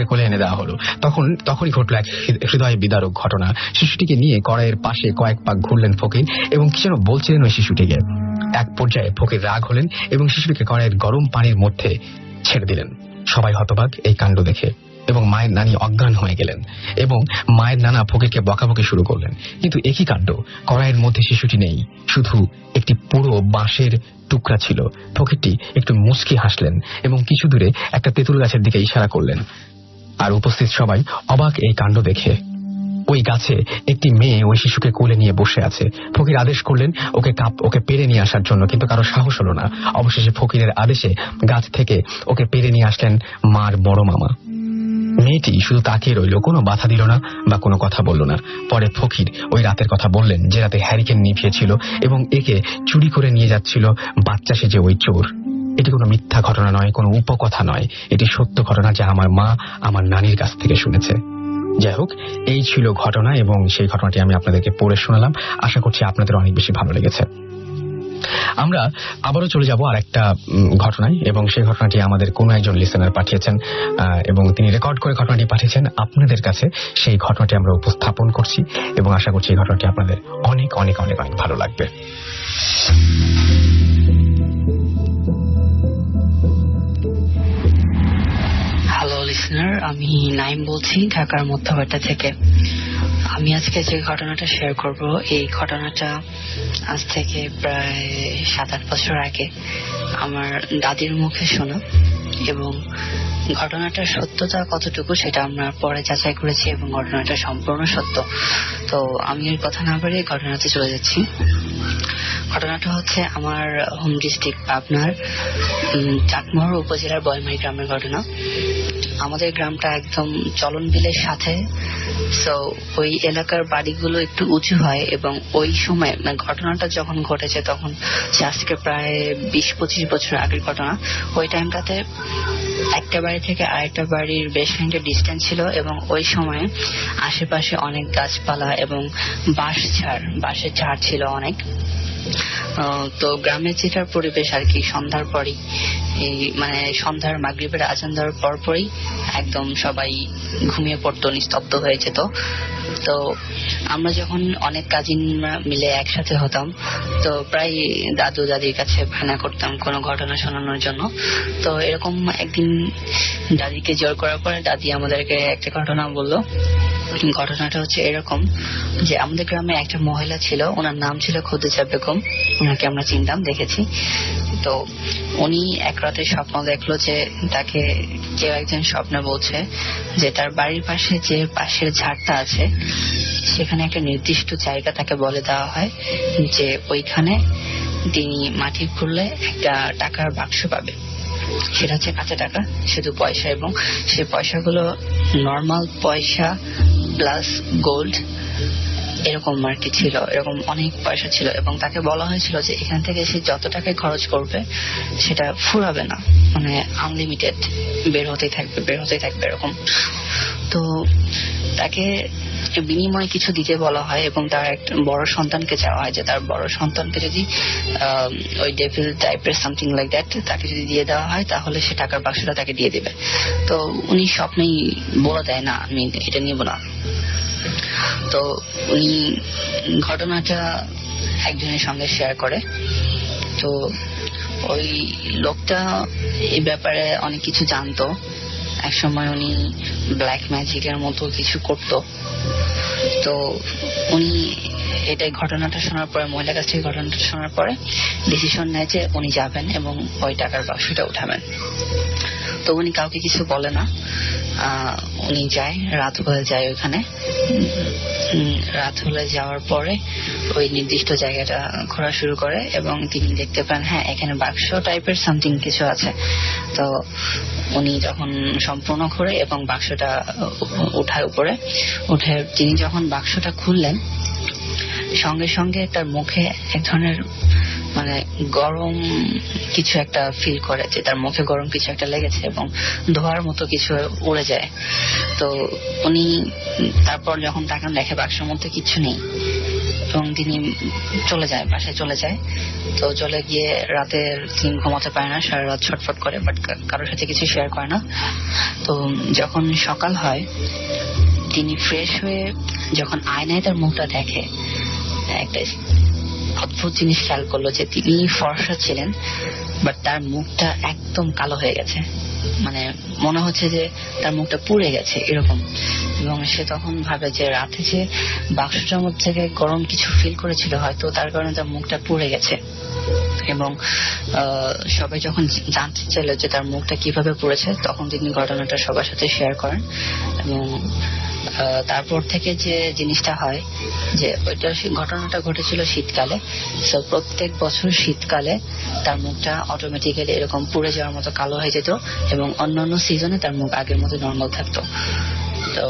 S1: কোলে এনে দেওয়া হলো। তখনই ঘটলো এক হৃদয় বিদারক ঘটনা। শিশুটিকে নিয়ে কড়াইয়ের পাশে কয়েক পাক ঘুরলেন ফকির, এবং কি যেন বলছিলেন ওই শিশুটিকে। এক পর্যায়ে ফকির রাগ হলেন এবং শিশুটিকে কড়াইয়ের গরম পানির মধ্যে ছেড়ে দিলেন। সবাই হতবাক এই কাণ্ড দেখে, এবং মায়ের নানি অজ্ঞান হয়ে গেলেন, এবং মায়ের নানা ফকিরকে বকাবকি শুরু করলেন। কিন্তু একই কাণ্ড, কড়াইয়ের মধ্যে শিশুটি নেই, শুধু একটি পুরো বাঁশের টুকরা ছিল। ফকিরটি একটু মুচকি হাসলেন এবং কিছু দূরে একটা তেঁতুল গাছের দিকে ইশারা করলেন, আর উপস্থিত সবাই অবাক এই কাণ্ড দেখে। ওই গাছে একটি মেয়ে ওই শিশুকে কোলে নিয়ে বসে আছে। ফকির আদেশ করলেন ওকে পেরে নিয়ে আসার জন্য, কিন্তু কারো সাহস হলো না। অবশেষে ফকিরের আদেশে গাছ থেকে ওকে পেরে নিয়ে আসলেন মার বড় মামা। মেয়েটি শুধু তাকিয়ে রইল, কোনো বাধা দিল না বা কোনো কথা বলল না। পরে ফকির ওই রাতের কথা বললেন যে রাতে হ্যারিকেন নিভিয়েছিল এবং একে চুরি করে নিয়ে যাচ্ছিল বাচ্চা সেজে ওই চোর। এটি কোনো মিথ্যা ঘটনা নয়, কোনো উপকথা নয়, এটি সত্য ঘটনা যা আমার মা আমার নানির কাছ থেকে শুনেছে। যাই হোক, এই ছিল ঘটনা এবং সেই ঘটনাটি আমি আপনাদেরকে পড়ে শোনালাম। আশা করছি আপনাদের অনেক বেশি ভালো লেগেছে। আমরা আবারও চলে যাব আর একটা ঘটনায়, এবং সেই ঘটনাটি আমাদের কোন একজন লিসেনার পাঠিয়েছেন এবং তিনি রেকর্ড করে ঘটনাটি পাঠিয়েছেন আপনাদের কাছে। সেই ঘটনাটি আমরা উপস্থাপন করছি এবং আশা করছি এই ঘটনাটি আপনাদের অনেক অনেক অনেক অনেক ভালো লাগবে।
S5: হ্যালো লিসেনার, আমি নাইম বলছি ঢাকার মধ্যবাড্ডা থেকে। আমি আজকে যে ঘটনাটা শেয়ার করব, এই ঘটনাটা আজ থেকে প্রায় 7-8 বছর আগে আমার দাদির মুখে শোনা, এবং ঘটনাটার সত্যতা কতটুকু সেটা আমরা পরে যাচাই করেছি এবং ঘটনাটা সম্পূর্ণ সত্য। তো আমি এর কথা না বাড়িয়ে ঘটনাতে চলে যাচ্ছি। ঘটনাটা হচ্ছে আমার হোম ডিস্ট্রিক্ট পাবনার চাটমোহর উপজেলার বয়মারি গ্রামের ঘটনা। আমাদের গ্রামটা একদম চলন বিলের সাথে, সো ওই এলাকার বাড়িগুলো একটু উঁচু হয়, এবং ওই সময় ঘটনাটা যখন ঘটেছে তখন আজকে প্রায় 20-25 বছর আগের ঘটনা। ওই টাইমটাতে একটা বাড়ি থেকে আরেকটা বাড়ির বেশ খানিকটা ডিস্টেন্স ছিল, এবং ওই সময় আশেপাশে অনেক গাছপালা এবং বাঁশের ঝাড় ছিল অনেক। তো গ্রামের যেটার পরিবেশ আর কি, সন্ধ্যার পরই মানে সন্ধ্যার মাগরিবের আজান দেওয়ার পরপরই একদম সবাই ঘুমিয়ে পড়তো, নিস্তব্ধ হয়ে যেত। তো আমরা যখন অনেক কাজিনরা মিলে একসাথে হতাম, তো প্রায় দাদু দাদির কাছে ভানা করতাম কোনো ঘটনা শোনানোর জন্য। তো এরকম একদিন দাদিকে জোর করার পরে দাদি আমাদেরকে একটা ঘটনা বললো। ঘটনাটা হচ্ছে এরকম যে আমাদের গ্রামে একটা মহিলা ছিল, ওনার নাম ছিল খদিজা বেগম। ওনাকে আমরা চিনতাম, দেখেছি। তো উনি এক রাতে স্বপ্ন দেখলো যে তাকে কেউ একজন স্বপ্নে বলছে যে তার বাড়ির পাশে যে পাশের ঝাড়টা আছে সেখানে একটা নির্দিষ্ট জায়গা তাকে বলে দেওয়া হয় যে ওইখানে তিনি মাটি খুঁড়লে একটা টাকার বাক্স পাবে। সেটা হচ্ছে কাঁচা টাকা, শুধু পয়সা, এবং সেই পয়সাগুলো নর্মাল পয়সা প্লাস গোল্ড এরকম আর কি ছিল। এরকম অনেক পয়সা ছিল, এবং তাকে বলা হয়েছিল যে এখান থেকে সে যত টাকায় খরচ করবে সেটা ফুরাবে না, মানে আনলিমিটেড বের হতেই থাকবে এরকম। তো তাকে বিনিময়ে কিছু দিতে বলা হয়, এবং তার একটা বড় সন্তানকে চাওয়া হয় যে তার বড় সন্তানকে যদি ওই ডেভিল টাইপের সামথিং লাইক দ্যাট তাকে যদি দিয়ে দেওয়া হয় তাহলে সে টাকার বাক্সটা তাকে দিয়ে দেবে। তো উনি স্বপ্নেই বলে দেয় না, আমি এটা নিব না। তো উনি ঘটনাটা একজনের সঙ্গে শেয়ার করে। তো ওই লোকটা এই ব্যাপারে অনেক কিছু জানতো। একসময় উনি ব্ল্যাক ম্যাজিকের মতো কিছু করতো। তো উনি এটাই ঘটনাটা শোনার পরে, মহিলার কাছ থেকে ঘটনাটা শোনার পরে ডিসিশন নেয় যে উনি যাবেন এবং ওই টাকার বাক্সটা উঠাবেন। তো উনি কাউকে কিছু বলে না, উনি যায়, রাত হয়ে যায় ওখানে। রাত হলে যাওয়ার পরে ওই নির্দিষ্ট জায়গাটা ঘোরা শুরু করে, এবং তিনি দেখতে পান হ্যাঁ এখানে বাক্স টাইপের সামথিং কিছু আছে। তো উনি যখন সম্পূর্ণ ঘোরে এবং বাক্সটা উঠায় উপরে, উঠে তিনি যখন বাক্সটা খুললেন সঙ্গে সঙ্গে তার মুখে এক ধরনের মানে গরম কিছু একটা ফিল করে, যে তার মুখে গরম কিছু একটা লেগেছে এবং ধোয়ার মতো কিছু উড়ে যায়। তো উনি তারপর যখন তাকান দেখে বাক্সের মধ্যে কিছু নেই, এবং তিনি চলে যায়, বাসায় চলে যায়। তো চলে গিয়ে রাতের তিনি ঘুমাতে পারে না, সারা রাত ছটফট করে, বাট কারোর সাথে কিছু শেয়ার করে না। তো যখন সকাল হয় তিনি ফ্রেশ হয়ে যখন আয়নায় তার মুখটা দেখে, একটা অদ্ভুত জিনিস খেয়াল করলো যে তিনি ফর্সা ছিলেন, বাট তার মুখটা একদম কালো হয়ে গেছে, মানে মনে হচ্ছে যে তার মুখটা পুড়ে গেছে এরকম। এবং সে তখন ভাবে যে রাতে যে বাক্সটার মধ্যে থেকে গরম কিছু ফিল করেছিল হয়তো তার কারণে তার মুখটা পুড়ে গেছে। এবং সবাই যখন জানতে চাইলো যে তার মুখটা কিভাবে পুড়েছে, তখন তিনি ঘটনাটা সবার সাথে শেয়ার করেন। এবং তারপর থেকে যে জিনিসটা হয় যে ওইটা ঘটনাটা ঘটেছিল শীতকালে, তো প্রত্যেক বছর শীতকালে তার মুখটা অটোমেটিক্যালি এরকম পুড়ে যাওয়ার মতো কালো হয়ে যেত এবং অন্যান্য সিজনে তার মুখ আগের মতো নর্মাল থাকতো। তো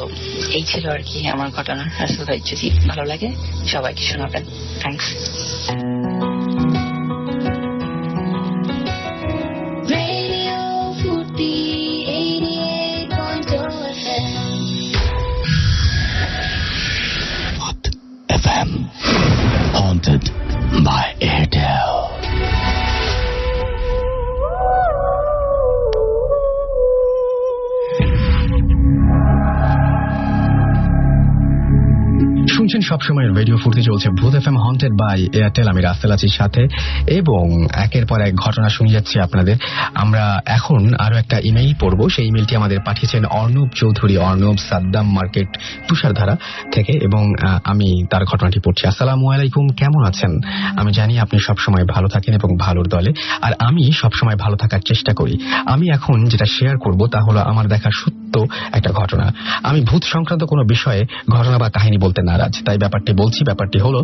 S5: এই ছিল আর কি আমার ঘটনা। রাসেল ভাই যদি ভালো লাগে সবাইকে শোনাবেন। Thanks.
S3: FM, haunted by Airtel.
S1: শুনছেন সবসময় রেডিও ফুর্তি, চলছে ভূত এফএম হন্টেড বাই এয়ারটেল। আমি রাসেল আছি সাথে এবং একের পর এক ঘটনা শুনে যাচ্ছি আপনাদের। আমরা এখন আরো একটা ইমেইল পড়বো। সেই ইমেইলটি আমাদের পাঠিয়েছেন অর্ণব চৌধুরী, অর্ণব সাদ্দাম মার্কেট তুষারধারা থেকে, এবং আমি তার ঘটনাটি পড়ছি। আসসালামু আলাইকুম, কেমন আছেন? আমি জানি আপনি সবসময় ভালো থাকেন এবং ভালোর দলে, আর আমি সবসময় ভালো থাকার চেষ্টা করি। আমি এখন যেটা শেয়ার করব তা হলো আমার দেখা সত্য একটা ঘটনা। আমি ভূত সংক্রান্ত কোনো বিষয়ে ঘটনা বা কাহিনী বলতে নারাজ, তাই ব্যাপারটি বলছি। ব্যাপারটি হলো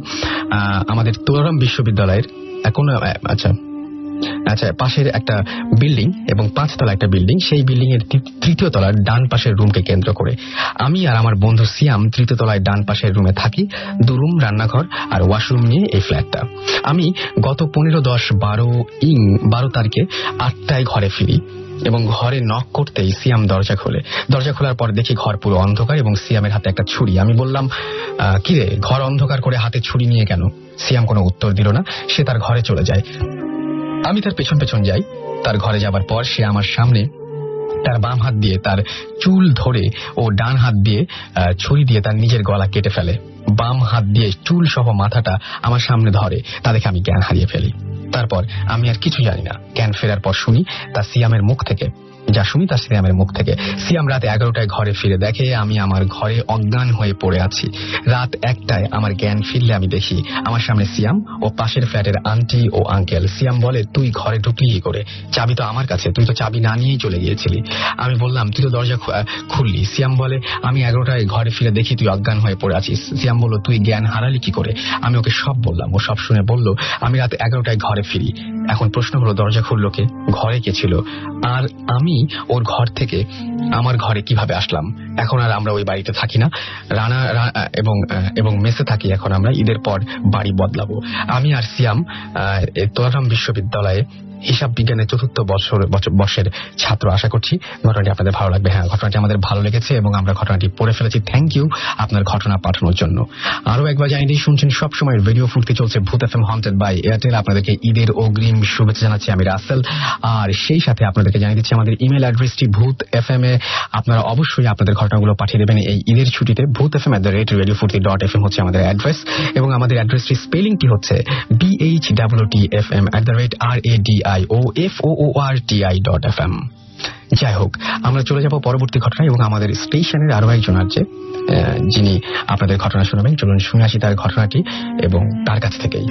S1: আমাদের তুলারাম বিশ্ববিদ্যালয়ের পাশের একটা বিল্ডিং এবং 5 তলা একটা বিল্ডিং। সেই বিল্ডিং এর 3য় তলার ডান পাশের রুমকে কেন্দ্র করে আমি আর আমার বন্ধু সিয়াম 3য় তলায় ডান পাশের রুমে থাকি। 2 রুম, রান্নাঘর আর ওয়াশরুম নিয়ে এই ফ্ল্যাটটা। আমি গত 15/10/12 তারিখে 8টায় ঘরে ফিরি এবং ঘরে নক করতেই সিয়াম দরজা খোলে। দরজা খোলার পর দেখি ঘর পুরো অন্ধকার এবং সিয়ামের হাতে একটা ছুরি। আমি বললাম, কিরে, ঘর অন্ধকার করে হাতে ছুরি নিয়ে কেন? সিয়াম কোনো উত্তর দিল না, সে তার ঘরে চলে যায়। আমি তার পেছন পেছন যাই। তার ঘরে যাবার পর সে আমার সামনে তার বাম হাত দিয়ে তার চুল ধরে ও ডান হাত দিয়ে ছুরি দিয়ে তার নিজের গলা কেটে ফেলে। বাম হাত দিয়ে চুল সহ মাথাটা আমার সামনে ধরে। তা দেখে আমি জ্ঞান হারিয়ে ফেলি। তারপর আমি আর কিছু জানি না। জ্ঞান ফেরার পর শুনি তা সিয়ামের মুখ থেকে। সিয়াম রাত 11টায় ঘরে ফিরে দেখে আমি আমার ঘরে অজ্ঞান হয়ে পড়ে আছি। রাত 1টায় আমার জ্ঞান ফিরলে আমি দেখি আমার সামনে সিয়াম ও পাশের ফ্ল্যাটের আন্টি ও আঙ্কেল। সিয়াম বলে, তুই ঘরে ঢুকলি কি করে? চাবি তো আমার কাছে, তুই তো চাবি না নিয়েই চলে গিয়েছিলি। আমি বললাম, তুই তো দরজা খুললি। সিয়াম বলে, আমি 11টায় ঘরে ফিরে দেখি তুই অজ্ঞান হয়ে পড়ে আছিস। সিয়াম বলল, তুই জ্ঞান হারালি কি করে? আমি ওকে সব বললাম। ও সব শুনে বলল, আমি রাত 11টায় ঘরে ফিরি। এখন প্রশ্ন হলো, দরজা খুললো কে? ঘরে কে ছিল? আর আমি ওর ঘর থেকে আমার ঘরে কিভাবে আসলাম? এখন আর আমরা ওই বাড়িতে থাকি না, এবং মেসে থাকি। এখন আমরা ঈদের পর বাড়ি বদলাবো। আমি আর সিয়াম তুলারাম বিশ্ববিদ্যালয়ে হিসাব বিজ্ঞানের 4র্থ বর্ষের ছাত্র। আশা করছি ঘটনাটি আপনাদের ভালো লাগবে। হ্যাঁ, ঘটনাটি আমাদের ভালো লেগেছে এবং আমরা ঘটনাটি পড়ে ফেলেছি। থ্যাংক ইউ আপনার ঘটনা পাঠানোর জন্য। আরো একবার জানিয়ে দিই, শুনছেন সবসময় রেডিও ফুর্তি, চলছে ভূত এফএম হন্টেড বাই এয়ারটেল। আপনাদেরকে ঈদের অগ্রিম শুভেচ্ছা জানাচ্ছি আমি রাসেল। আর সেই সাথে আপনাদেরকে জানিয়ে দিচ্ছি আমাদের ইমেল অ্যাড্রেসটি ভূত এফএম এ। আপনারা অবশ্যই আপনাদের ঘটনাগুলো পাঠিয়ে দেবেন এই ঈদের ছুটিতে। bhutfm@radiofurti.fm হচ্ছে আমাদের অ্যাড্রেস, এবং আমাদের অ্যাড্রেসটির স্পেলিংটি হচ্ছে BHWTFM@radioforti.fm। যাই হোক, আমরা চলে যাব পরবর্তী ঘটনায় এবং আমাদের স্টেশনের আরো একজন আছে যিনি আপনাদের ঘটনা শোনাবেন। চলুন শুনে আসি তার ঘটনাটি এবং তার কাছ থেকেই।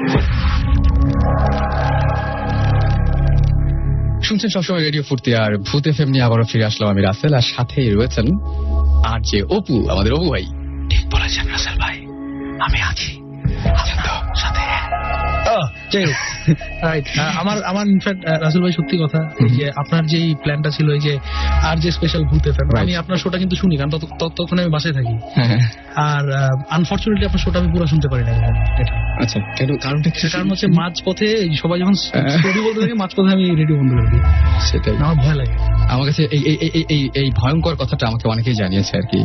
S1: শুনছেন সবসময় রেডিও ফুর্তি আর ভূত এফএম নিয়ে আবারও ফিরে আসলাম আমি রাসেল, আর সাথেই রয়েছেন আর যে অপু, আমাদের অপু ভাই।
S3: ঠিক বলেছেন রাসেল ভাই, আমি আছি সাথে।
S6: আমার ইনফ্যাক্ট রাসেল ভাই সত্যি কথা, যে আপনার যে প্ল্যানটা ছিল এই যে আর যে স্পেশাল ভূত এফএম, আমি আপনার শোটা কিন্তু শুনি, কারণ ততক্ষণে আমি বাসায় থাকি। আর আনফরচুনেটলি আপনার শোটা আমি পুরো শুনতে পারি না।
S1: আচ্ছা, কারণটা কি?
S6: কারণ হচ্ছে মাঝপথে সবাই যখন স্টোরি বলতে থাকে, মাঝপথে আমি রেডিও বন্ধ করে দিই।
S1: সেটাই
S6: আমার ভয় লাগে।
S1: আমার কাছে এই ভয়ঙ্কর কথাটা আমাকে অনেকেই জানিয়েছে আর কি।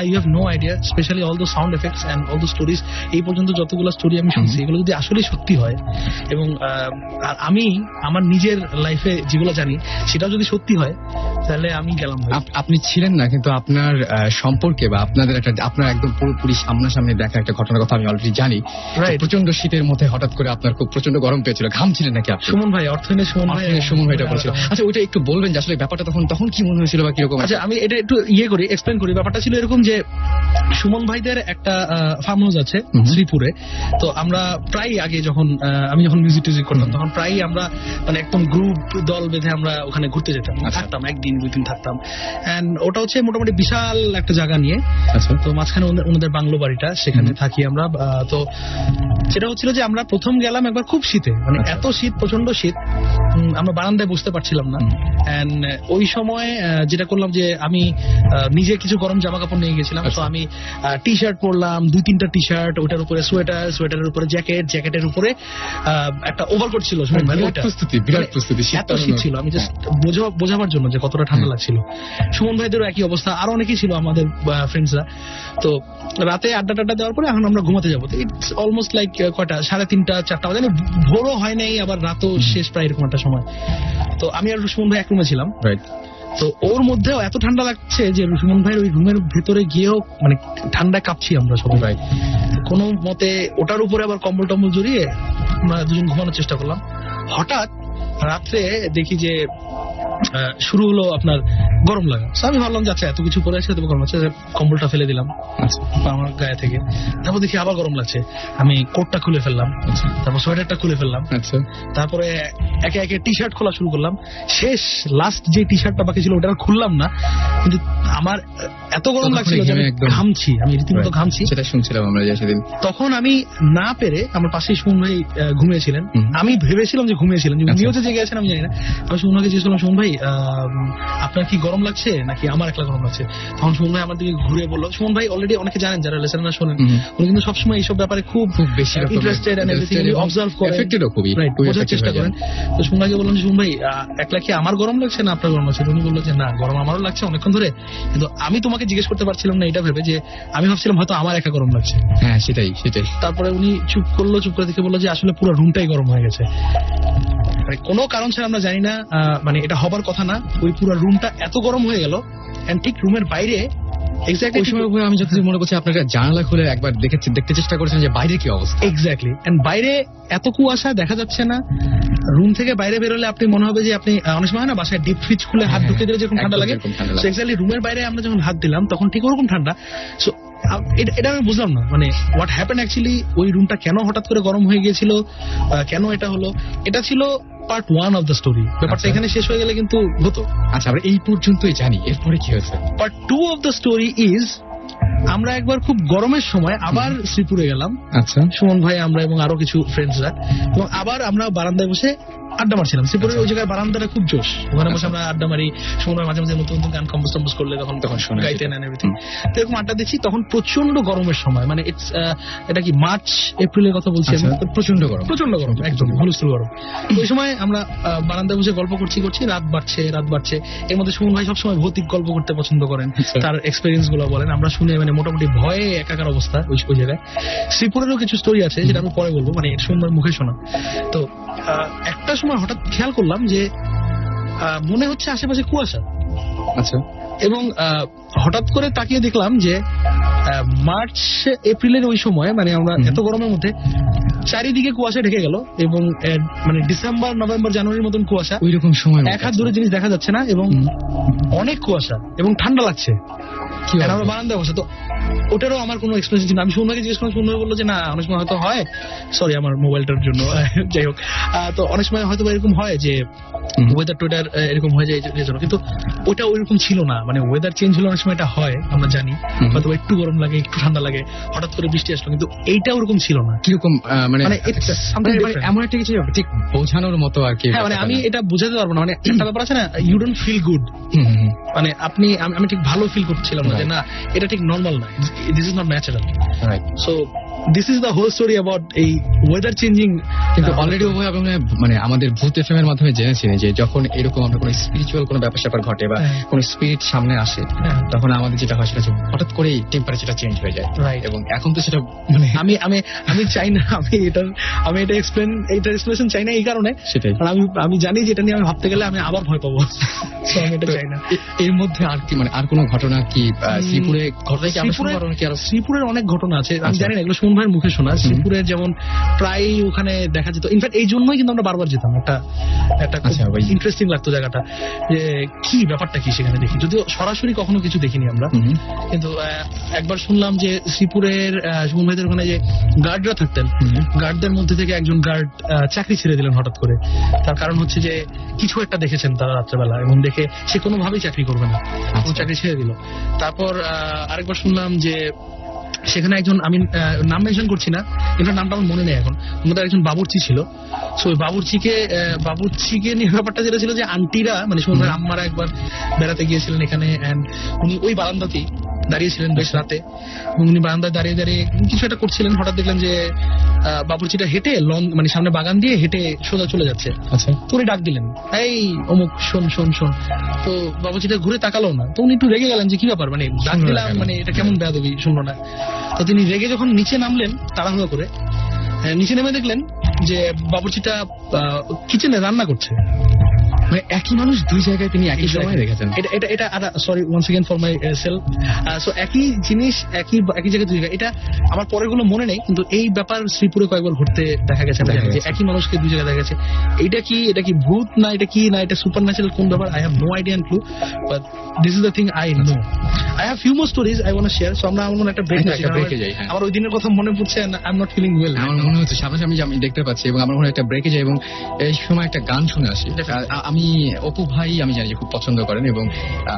S6: I have no idea, specially all the sound effects and all the stories. এই পর্যন্ত যতগুলো স্টোরি আমি শুনছি, এগুলো যদি আসলে সত্যি হয় এবং আমি আমার নিজের লাইফে যেগুলো জানি সেটাও যদি সত্যি হয়, তাহলে আমি গেলাম।
S1: আপনি ছিলেন না, কিন্তু আপনার সম্পর্কে বা আপনার একদম পুরোপুরি সামনাসামনি দেখা একটা ঘটনার কথা আমি অলরেডি জানি। প্রচন্ড শীতের মধ্যে হঠাৎ করে আপনার খুব প্রচন্ড গরম পেয়েছিল, ঘাম ছিলেন নাকি?
S6: সুমন ভাই, অর্থহীনের
S1: সুমন ভাইটা বলছিল। আচ্ছা, ওইটা একটু বলবেন যে আসলে ব্যাপারটা তখন কি মনে হয়েছিল বা কিরকম?
S6: আচ্ছা, আমি এটা একটু এক্সপ্লেন করি। ব্যাপারটা ছিল এরকম যে সুমন ভাইদের একটা ফার্ম হাউস আছে শ্রীপুরে। তো আমরা প্রায় আগে আমি যখন মিউজিক টিউজিক করতাম তখন প্রায়ই আমরা মানে একদম গ্রুপ দল বেঁধে আমরা ওখানে ঘুরতে যেতাম, থাকতাম একদিন 2 দিন থাকতাম। এন্ড ওটা হচ্ছে মোটামুটি বিশাল একটা জায়গা নিয়ে।
S1: আচ্ছা,
S6: তো মাঝখানে ওনাদের বাংলো বাড়িটা, সেখানে থাকি আমরা। তো সেটা হচ্ছিল যে আমরা প্রথম গেলাম একবার খুব শীতে, মানে এত শীত, প্রচন্ড শীত, আমরা বারান্দায় বসতে পারছিলাম না। এন্ড ওই সময় যেটা করলাম যে আমি নিজে কিছু গরম জামা কাপড় নিয়ে গেছিলাম। তো আমি টি শার্ট পরলাম, 2-3টা টি শার্ট, ওটার উপরে সোয়েটার, সোয়েটারের উপরে জ্যাকেট, জ্যাকেটের উপরে একটা ওভারকোট ছিল।
S1: বিরাট প্রস্তুতি,
S6: এত শীত ছিল, আমি জাস্ট বোঝাবার জন্য যে কতটা ঠান্ডা লাগছিল। সুমন ভাইদেরও একই অবস্থা, আরো অনেকেই ছিল আমাদের ফ্রেন্ডসরা। তো রাতে আড্ডা টাড্ডা দেওয়ার পরে এখন আমরা ঘুমাতে যাবো। ইটস অলমোস্ট লাইক কয়টা, 3:30 4টা বাজে, ভোরও হয় নাই আবার রাতও শেষ প্রায় এরকম একটা সময়। তো আমি আর সুমন ভাই এক রুমে ছিলাম। তো ওর মধ্যেও এত ঠান্ডা লাগছে যে সুমন ভাইয়ের ওই রুমের ভেতরে গিয়েও মানে ঠান্ডায় কাঁপছি আমরা সবাই। কোনো মতে ওটার উপরে আবার কম্বল টম্বল জড়িয়ে আমরা দুজন ঘুমানোর চেষ্টা করলাম। হঠাৎ রাত্রে দেখি যে শুরু হলো আপনার গরম লাগা। আমি ভাবলাম যে আচ্ছা এত কিছু পরে আছে, তবে গরম লাগছে, কম্বলটা ফেলে দিলাম আমার গায়ে থেকে। তারপর দেখি আবার গরম লাগছে, আমি কোটটা খুলে ফেললাম, তারপর সোয়েটারটা খুলে ফেললাম, তারপরে একে একে টি শার্ট খোলা শুরু করলাম। শেষ লাস্ট যে টি শার্টটা বাকি ছিল ওটা আর খুললাম না, কিন্তু আমার এত গরম লাগছিল যে আমি ঘামছি, আমি রীতিমতো ঘামছি।
S1: সেটা শুনছিলাম আমরা সেদিন।
S6: তখন আমি না পেরে, আমার পাশেই সুমন ভাই ঘুমিয়েছিলেন, আমি ভেবেছিলাম যে ঘুমিয়েছিলেন, উনিও যে জেগে আছেন আমি জানি না। আমি সুমন ভাইকে জিজ্ঞেস করলাম, সুমন ভাই আপনার কি গরম লাগছে নাকি আমার একলা গরম লাগছে? তখন সুমন ভাই আমার দিকে ঘুরে বললো, সুমন ভাই অলরেডি অনেকে জানেন যারা লেসেনাররা শোনেন, উনি কিন্তু সবসময় এইসব ব্যাপারে খুব
S1: বেশি
S6: ইন্টারেস্টেড এন্ড এভরিথিং, অবজার্ভ করেন, বোঝার চেষ্টা করেন। তো সুমন ভাইকে বললাম, সুমন ভাই একলা কি আমার গরম লাগছে না আপনার গরম লাগছে? উনি বললো যে না, গরম আমারও লাগছে অনেকক্ষণ ধরে, কিন্তু আমি তোমাকে জিজ্ঞেস করতে পারছিলাম না এটা ভেবে যে আমি ভাবছিলাম হয়তো আমার একা গরম লাগছে।
S1: হ্যাঁ, সেটাই।
S6: তারপরে উনি চুপ করলো, চুপ করে দেখে বললো যে আসলে পুরো রুমটাই গরম হয়ে গেছে। মানে কোনো কারণ ছাড়া আমরা জানি না, মানে এটা হবার কথা না, ওই পুরো রুমটা এত গরম হয়ে গেল। এন্ড ঠিক রুমের বাইরে এক্স্যাক্টলি ওই সময়
S1: আমি যতদূর মনে করছি আপনারা জানালা খুলে একবার দেখতে চেষ্টা করেছেন যে বাইরে কি অবস্থা।
S6: এক্স্যাক্টলি, এন্ড বাইরে এত কুয়াশা, দেখা যাচ্ছে না। রুম থেকে বাইরে বেরোলে আপনি মনে হবে যে আপনি অনেক সময় না বাসায় ডিপ ফ্রিজ খুলে হাত ঢুকে দিলে যেরকম ঠান্ডা লাগে, এক্স্যাক্টলি রুমের বাইরে আমরা যখন হাত দিলাম তখন ঠিক ওরকম ঠান্ডা। সো এটা আমি বুঝলাম না, মানে হোয়াট হ্যাপেন অ্যাকচুয়ালি, ওই রুমটা কেন হঠাৎ করে গরম হয়ে গিয়েছিল, কেন এটা হলো। এটা ছিল পার্ট 1 অফ দ্য স্টোরি। ব্যাপারটা এখানে শেষ হয়ে গেলে কিন্তু হতো।
S1: আচ্ছা, আমরা এই পর্যন্তই জানি, এরপরে কি হয়েছে?
S6: Part 2 of the story is, আমরা একবার খুব গরমের সময় আবার শ্রীপুরে গেলাম।
S1: আচ্ছা,
S6: সুমন ভাই, আমরা এবং আরো কিছু ফ্রেন্ডসরা, এবং আবার আমরা বারান্দায় বসে আড্ডা মারছিলাম। শ্রীপুরের ওই জায়গায় বারান্দাটা খুব জোশ, ওখানে বসে আমরা আড্ডা মারি। সুমন ভাই মাঝে মাঝে নতুন নতুন গান কম্পোজ করলে তখন
S1: শোনা
S6: গাইতেন এন্ড এভরিথিং। তো এরকম আড্ডা দিচ্ছি, তখন প্রচন্ড গরমের সময়, মানে এটা কি মার্চ এপ্রিলের কথা বলছি আমি।
S1: প্রচন্ড গরম,
S6: একদম হুলস্থুল গরম। ওই সময় আমরা বারান্দায় বসে গল্প করছি, রাত বাড়ছে। এর মধ্যে সুমন ভাই সবসময় ভৌতিক গল্প করতে পছন্দ করেন, তার এক্সপেরিয়েন্স গুলো বলেন, আমরা শুনে মানে মোটামুটি ভয়ে একাকার অবস্থা ওই জায়গায়। শ্রীপুরেরও কিছু স্টোরি আছে যেটা আমি পরে বলবো, মানে সুমন ভাইয়ের মুখে শোনা। তো একটা সময় হঠাৎ খেয়াল করলাম যে মনে হচ্ছে আশেপাশে কুয়াশা।
S1: আচ্ছা,
S6: এবং হঠাৎ করে তাকিয়ে দেখলাম যে মার্চ এপ্রিলের ওই সময়, মানে আমরা এত গরমের মধ্যে চারিদিকে কুয়াশা ঢেকে গেল, এবং মানে ডিসেম্বর নভেম্বর জানুয়ারির মতন কুয়াশা,
S1: ওই রকম সময়
S6: এক হাত দূরে জিনিস দেখা যাচ্ছে না, এবং অনেক কুয়াশা এবং ঠান্ডা লাগছে। আমরা বারান্দায় বসে, তো ওটারও আমার কোনো এক্সপিরিয়েন্স ছিল না। আমি সুমনকে জিজ্ঞেস করলাম, সুমন বললো যে না, অনেক সময় হয়তো হয়, সরি আমার মোবাইলটার জন্য, যাই হোক, তো অনেক সময় হয়তো এরকম হয় যে ওয়েদার টোয়েদার এরকম হয়ে যায় এই জন্য, কিন্তু ওটা ওইরকম ছিল না। মানে ওয়েদার চেঞ্জ হলে অনেক সময় এটা হয়, আমরা জানি, হয়তো একটু গরম লাগে, একটু ঠান্ডা লাগে, হঠাৎ করে বৃষ্টি আসলো, কিন্তু এইটা ওরকম ছিল না।
S1: কিরকম মানে
S6: এমন একটা কিছু
S1: ঠিক বোঝানোর মতো আর কি।
S6: হ্যাঁ, মানে আমি এটা বোঝাতে পারবো না, মানে একটা ব্যাপার আছে না, ইউ ডোন্ট ফিল গুড, মানে আমি ঠিক ভালো ফিল করছিলাম না, যে না এটা ঠিক নর্মাল না, this is not natural. So this is the whole story about এই ওয়েদার চেঞ্জিং।
S1: কিন্তু অলরেডি মানে আমাদের ভূত এফএম এর মাধ্যমে জেনেছেন যে যখন এরকম আমরা কোনো স্পিরিচুয়াল কোনো ব্যাপার স্যাপার ঘটে বা কোনো স্পিরিট সামনে আসে, তখন আমাদের যেটা হয় সেটা হঠাৎ করেই টেম্পারেচারটা চেঞ্জ হয়ে যায়। এবং এখন তো সেটা মানে
S6: আমি চাই না, আমি এটা এক্সপ্লেনেশন চাই না এই কারণে,
S1: সেটাই
S6: আমি জানি যে এটা নিয়ে আমি ভাবতে গেলে আমি আবার ভয় পাবো, আমি এটা চাই না।
S1: এর মধ্যে আর কি মানে আর কোনো ঘটনা কি শ্রীপুরে ঘটনা কি?
S6: শ্রীপুরের অনেক ঘটনা আছে, আমি জানি না এগুলো সুমন ভাইয়ের মুখে শোনা শ্রীপুরের যেমন প্রায় ওখানে দেখা যেত, ইনফ্যাক্ট এই জন্যই কিন্তু আমরা বারবার যেতাম, একটা
S1: আচ্ছা, ভাই।
S6: ইন্টারেস্টিং লাগতো জায়গাটা, যে কি ব্যাপারটা কি সেখানে দেখি, যদিও সরাসরি কখনো কিছু দেখিনি আমরা, কিন্তু একবার শুনলাম যে শ্রীপুরের সুমন ভাইদের ওখানে যে গার্ডরা থাকতেন, গার্ডদের মধ্যে থেকে একজন গার্ড চাকরি ছেড়ে দিলেন হঠাৎ করে। তার কারণ হচ্ছে যে কিছু একটা দেখেছেন তারা রাত্রেবেলা, এবং দেখে সে কোনোভাবেই চাকরি করবে না, চাকরি ছেড়ে দিল। তারপর আরেকবার শুনলাম যে সেখানে একজন, আমি নাম মেনশন করছি না, এটার নামটা আমার মনে নেই এখন, আমাদের একজন বাবুর্চি ছিল। সো ওই বাবুর্চিকে নিয়ে ব্যাপারটা যেটা ছিল যে আন্টিরা, মানে সুমন ভাইয়ের আম্মারা একবার বেড়াতে গিয়েছিলেন এখানে, এন্ড উনি ওই বারান্দাতেই দাঁড়িয়েছিলেন বেশ রাতে, এবং উনি বারান্দায় দাঁড়িয়ে দাঁড়িয়ে কিছু একটা করছিলেন। হঠাৎ দেখলেন যে বাবুর্চিটা হেঁটে মানে সামনে বাগান দিয়ে হেঁটে সোজা চলে যাচ্ছে।
S1: আচ্ছা,
S6: তো উনি ডাক দিলেন, এই অমুক শোন শোন শোন। তো বাবুর্চিটা ঘুরে তাকালো না, তো উনি একটু রেগে গেলেন যে কি ব্যাপার, মানে ডাক দিলাম, মানে এটা কেমন বেয়াদবি, শুনলো না। তো তিনি রেগে যখন নিচে নামলেন তাড়াহুড়ো করে, নিচে নেমে দেখলেন যে বাবুর্চিটা কিচেনে রান্না করছে।
S1: মানে একই মানুষ দুই জায়গায় তিনি একই সময় দেখেছেন।
S6: এটা sorry once again for myself. So একই জিনিস একই জায়গায় দুই জায়গায়, এটা আমার পরের গুলো মনে নেই, কিন্তু এই ব্যাপার শ্রীপুরে কয়েকবার ঘুরতে দেখা গেছে, যে একই মানুষকে দুই জায়গায় দেখা গেছে। এটা কি ভূত না এটা সুপার ন্যাচারাল কোন ব্যাপার, I have no idea and clue, but this is the thing I know. I have few more stories I want to share. So আমরা আমার একটা ব্রেক
S1: যাই।
S6: আমার ওই দিনের কথা মনে পড়ছে, I am not feeling well.
S1: আমার মনে হচ্ছে সামনাসামনি আমি দেখতে পাচ্ছি, এবং আমার মনে হয় একটা ব্রেকে যাই, এবং এই সময় একটা গান শুনে আসি। আমি অপু ভাই আমি জানি যে খুব পছন্দ করেন, এবং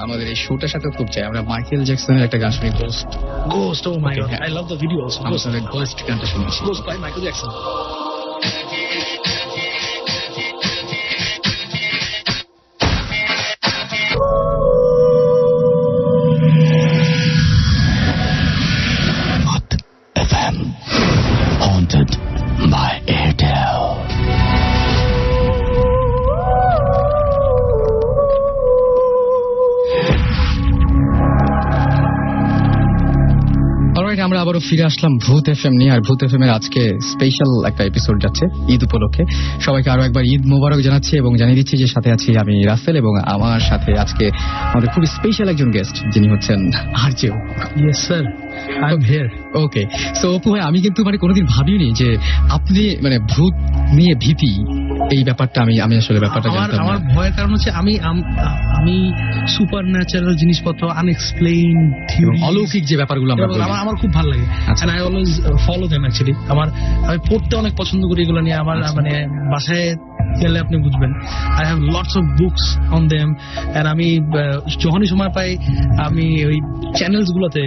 S1: আমাদের এই শোটার সাথে খুব চাই। আমরা মাইকেল জ্যাকসনের একটা গান শুনি,
S6: Ghost, oh my god, I love the video also.
S1: আমাদের গোস্ট গানটা শুনেছি।
S6: Ghost by Michael Jackson.
S3: FM haunted by Airtel.
S1: Alright, আমরা আবারও ফিরে আসলাম ভূত এফএম নিয়ে। আর ভূত এফএম এর আজকে স্পেশাল একটা এপিসোড যাচ্ছে ঈদ উপলক্ষে। সবাইকে আরো একবার ঈদ মোবারক জানাচ্ছি, এবং জানিয়ে দিচ্ছি যে সাথে আছি আমি রাসেল, এবং আমার সাথে আজকে আমাদের খুবই স্পেশাল একজন গেস্ট, যিনি হচ্ছেন আরজেও।
S6: Yes sir, I'm here.
S1: Okay, so Apu ভাই, আমি কিন্তু মানে কোনোদিন ভাবিনি যে আপনি মানে ভূত নিয়ে ভীতি এই ব্যাপারটা আমি আসলে ব্যাপারটা জানতাম না।
S6: আমার ভয়ের কারণ হচ্ছে আমি সুপার ন্যাচারাল জিনিসপত্র, আনএক্সপ্লেইন থিওরি,
S1: অলৌকিক যে ব্যাপারগুলো আমরা বলি,
S6: আমার খুব ভালো লাগে,
S1: আচ্ছা।
S6: And I always follow them actually. আমি পড়তে অনেক পছন্দ করি এগুলো নিয়ে। আমার মানে বাসায় গেলে আপনি বুঝবেন, I have lots of books on them, and আমি যখনই সময় পাই আমি ওই চ্যানেলস গুলোতে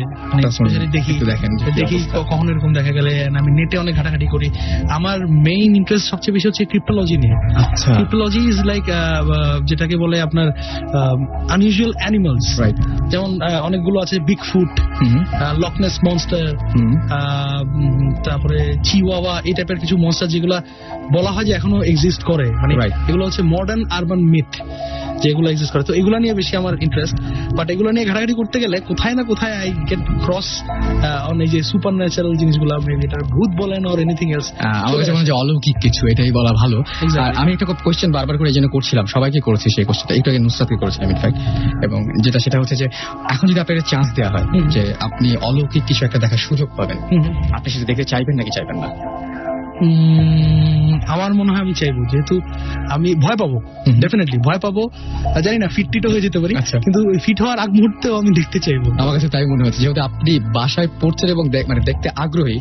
S6: দেখি কখনো এরকম দেখা গেলে, আমি নেটে অনেক ঘাটাঘাটি করি। আমার মেইন ইন্টারেস্ট সবচেয়ে বেশি হচ্ছে ক্রিপ্টোলজি নিয়ে। ক্রিপ্টোলজি ইজ লাইক যেটাকে বলে আপনার আনইউজুয়াল অ্যানিমালস, যেমন অনেকগুলো আছে, বিগ ফুট, লকনেস মনস্টার, তারপরে চিওয়াওয়া, এই টাইপের কিছু মনস্টার যেগুলা বলা হয় যে এখনো এক্সিস্ট করে, মানে এগুলো হচ্ছে মডার্ন আরবান মিথ যেগুলো এক্সিস্ট করে। তো এগুলো নিয়ে বেশি আমার ইন্টারেস্ট, বাট এগুলো নিয়ে ঘাটাঘাটি করতে গেলে কোথায় না কোথায় আই গেট ক্রস অন এই যে সুপার ন্যাচারাল জিনিসগুলো, এটা ভূত বলেন অর এনিথিং এলস।
S1: আমার কাছে মনে হয় যে অলৌকিক কিছু, এটাই বলা ভালো। আর আমি একটা কোয়েশ্চেন বারবার করে এই জন্য করছিলাম, সবাইকে করেছি সেই কোয়েশ্চেনটা, একটু আগে নুসরাতকে করেছিলাম ইনফ্যাক্ট, এবং সেটা হচ্ছে যে এখন যদি আপনার চান্স দেওয়া হয় যে আপনি অলৌকিক কিছু একটা দেখার সুযোগ পাবেন, আপনি সেটা দেখতে চাইবেন নাকি চাইবেন না?
S6: আমার মনে হয় আমি চাইবো, যেহেতু আমি ভয় পাবো, ডেফিনেটলি ভয় পাবো, জানি না ফিট টিটও হয়ে যেতে পারি, কিন্তু ফিট হওয়ার আগ মুহূর্তেও আমি দেখতে চাইবো।
S1: আমার কাছে তাই মনে হচ্ছে, যেহেতু আপনি বাসায় পড়ছেন এবং মানে দেখতে আগ্রহী,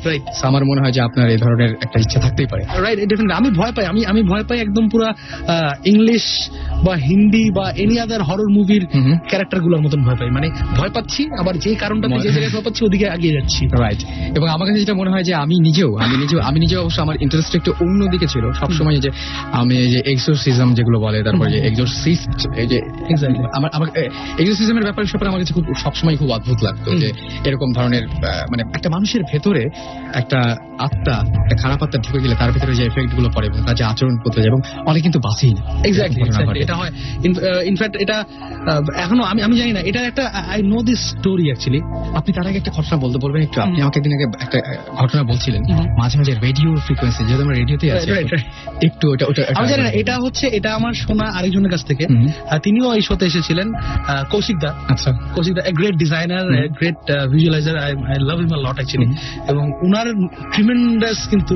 S1: আমার মনে হয় যে আপনার এই ধরনের একটা ইচ্ছা থাকতেই পারে।
S6: রাইট, ডেফিনেটলি আমি ভয় পাই, আমি ভয় পাই একদম পুরো ইংলিশ বা হিন্দি বা এনি আদার হরর মুভির ক্যারেক্টার গুলোর মতন ভয় পাই, মানে ভয় পাচ্ছি, আবার যে কারণটাতে যে জায়গায় ভয় পাচ্ছি ওদিকে এগিয়ে যাচ্ছি।
S1: রাইট, এবং আমার কাছে যেটা মনে হয় যে আমি নিজেও অবশ্য আমার ইন্টারেস্ট একটু অন্যদিকে ছিল সবসময়, যে আমি এই যে এক্সোরসিজম যেগুলো বলে, তারপরে যে এক্সোরসিস্ট, এই যে আমার এক্সোরসিজমের ব্যাপারে আমার কাছে খুব সবসময় খুব অদ্ভুত লাগতো, যে এরকম ধরনের মানে একটা মানুষের ভেতরে একটা আত্মা, একটা খারাপ আত্মা ঢুকে গেলে তার ভেতরে যে এফেক্ট গুলো পড়ে এবং তার যে আচরণ করতে যায়, এবং অনেক কিন্তু বাঁচেই না।
S6: এক্স্যাক্টলি, এটা হয়। ইনফ্যাক্ট এটা এখনো আমি জানি না, এটা একটা I know this story actually.
S1: আপনি তার আগে একটা ঘটনা বলবেন একটু? আপনি আমাকে একদিন আগে একটা ঘটনা বলছিলেন, মাঝে মাঝে রেডিওর ফ্রিকোয়েন্সি যেহেতু আমরা রেডিওতে আছি
S6: Right, right.
S1: একটু ওটা ওটা
S6: আমি জানি না, এটা আমার শোনা আরেকজনের কাছ থেকে।
S1: হুম।
S6: তিনিও এই শোতে এসেছিলেন, কৌশিক দা।
S1: আচ্ছা
S6: Kaushik da, great designer, great visualiser, I love him a lot actually. এবং উনার ট্রিমেন্ডাস কিন্তু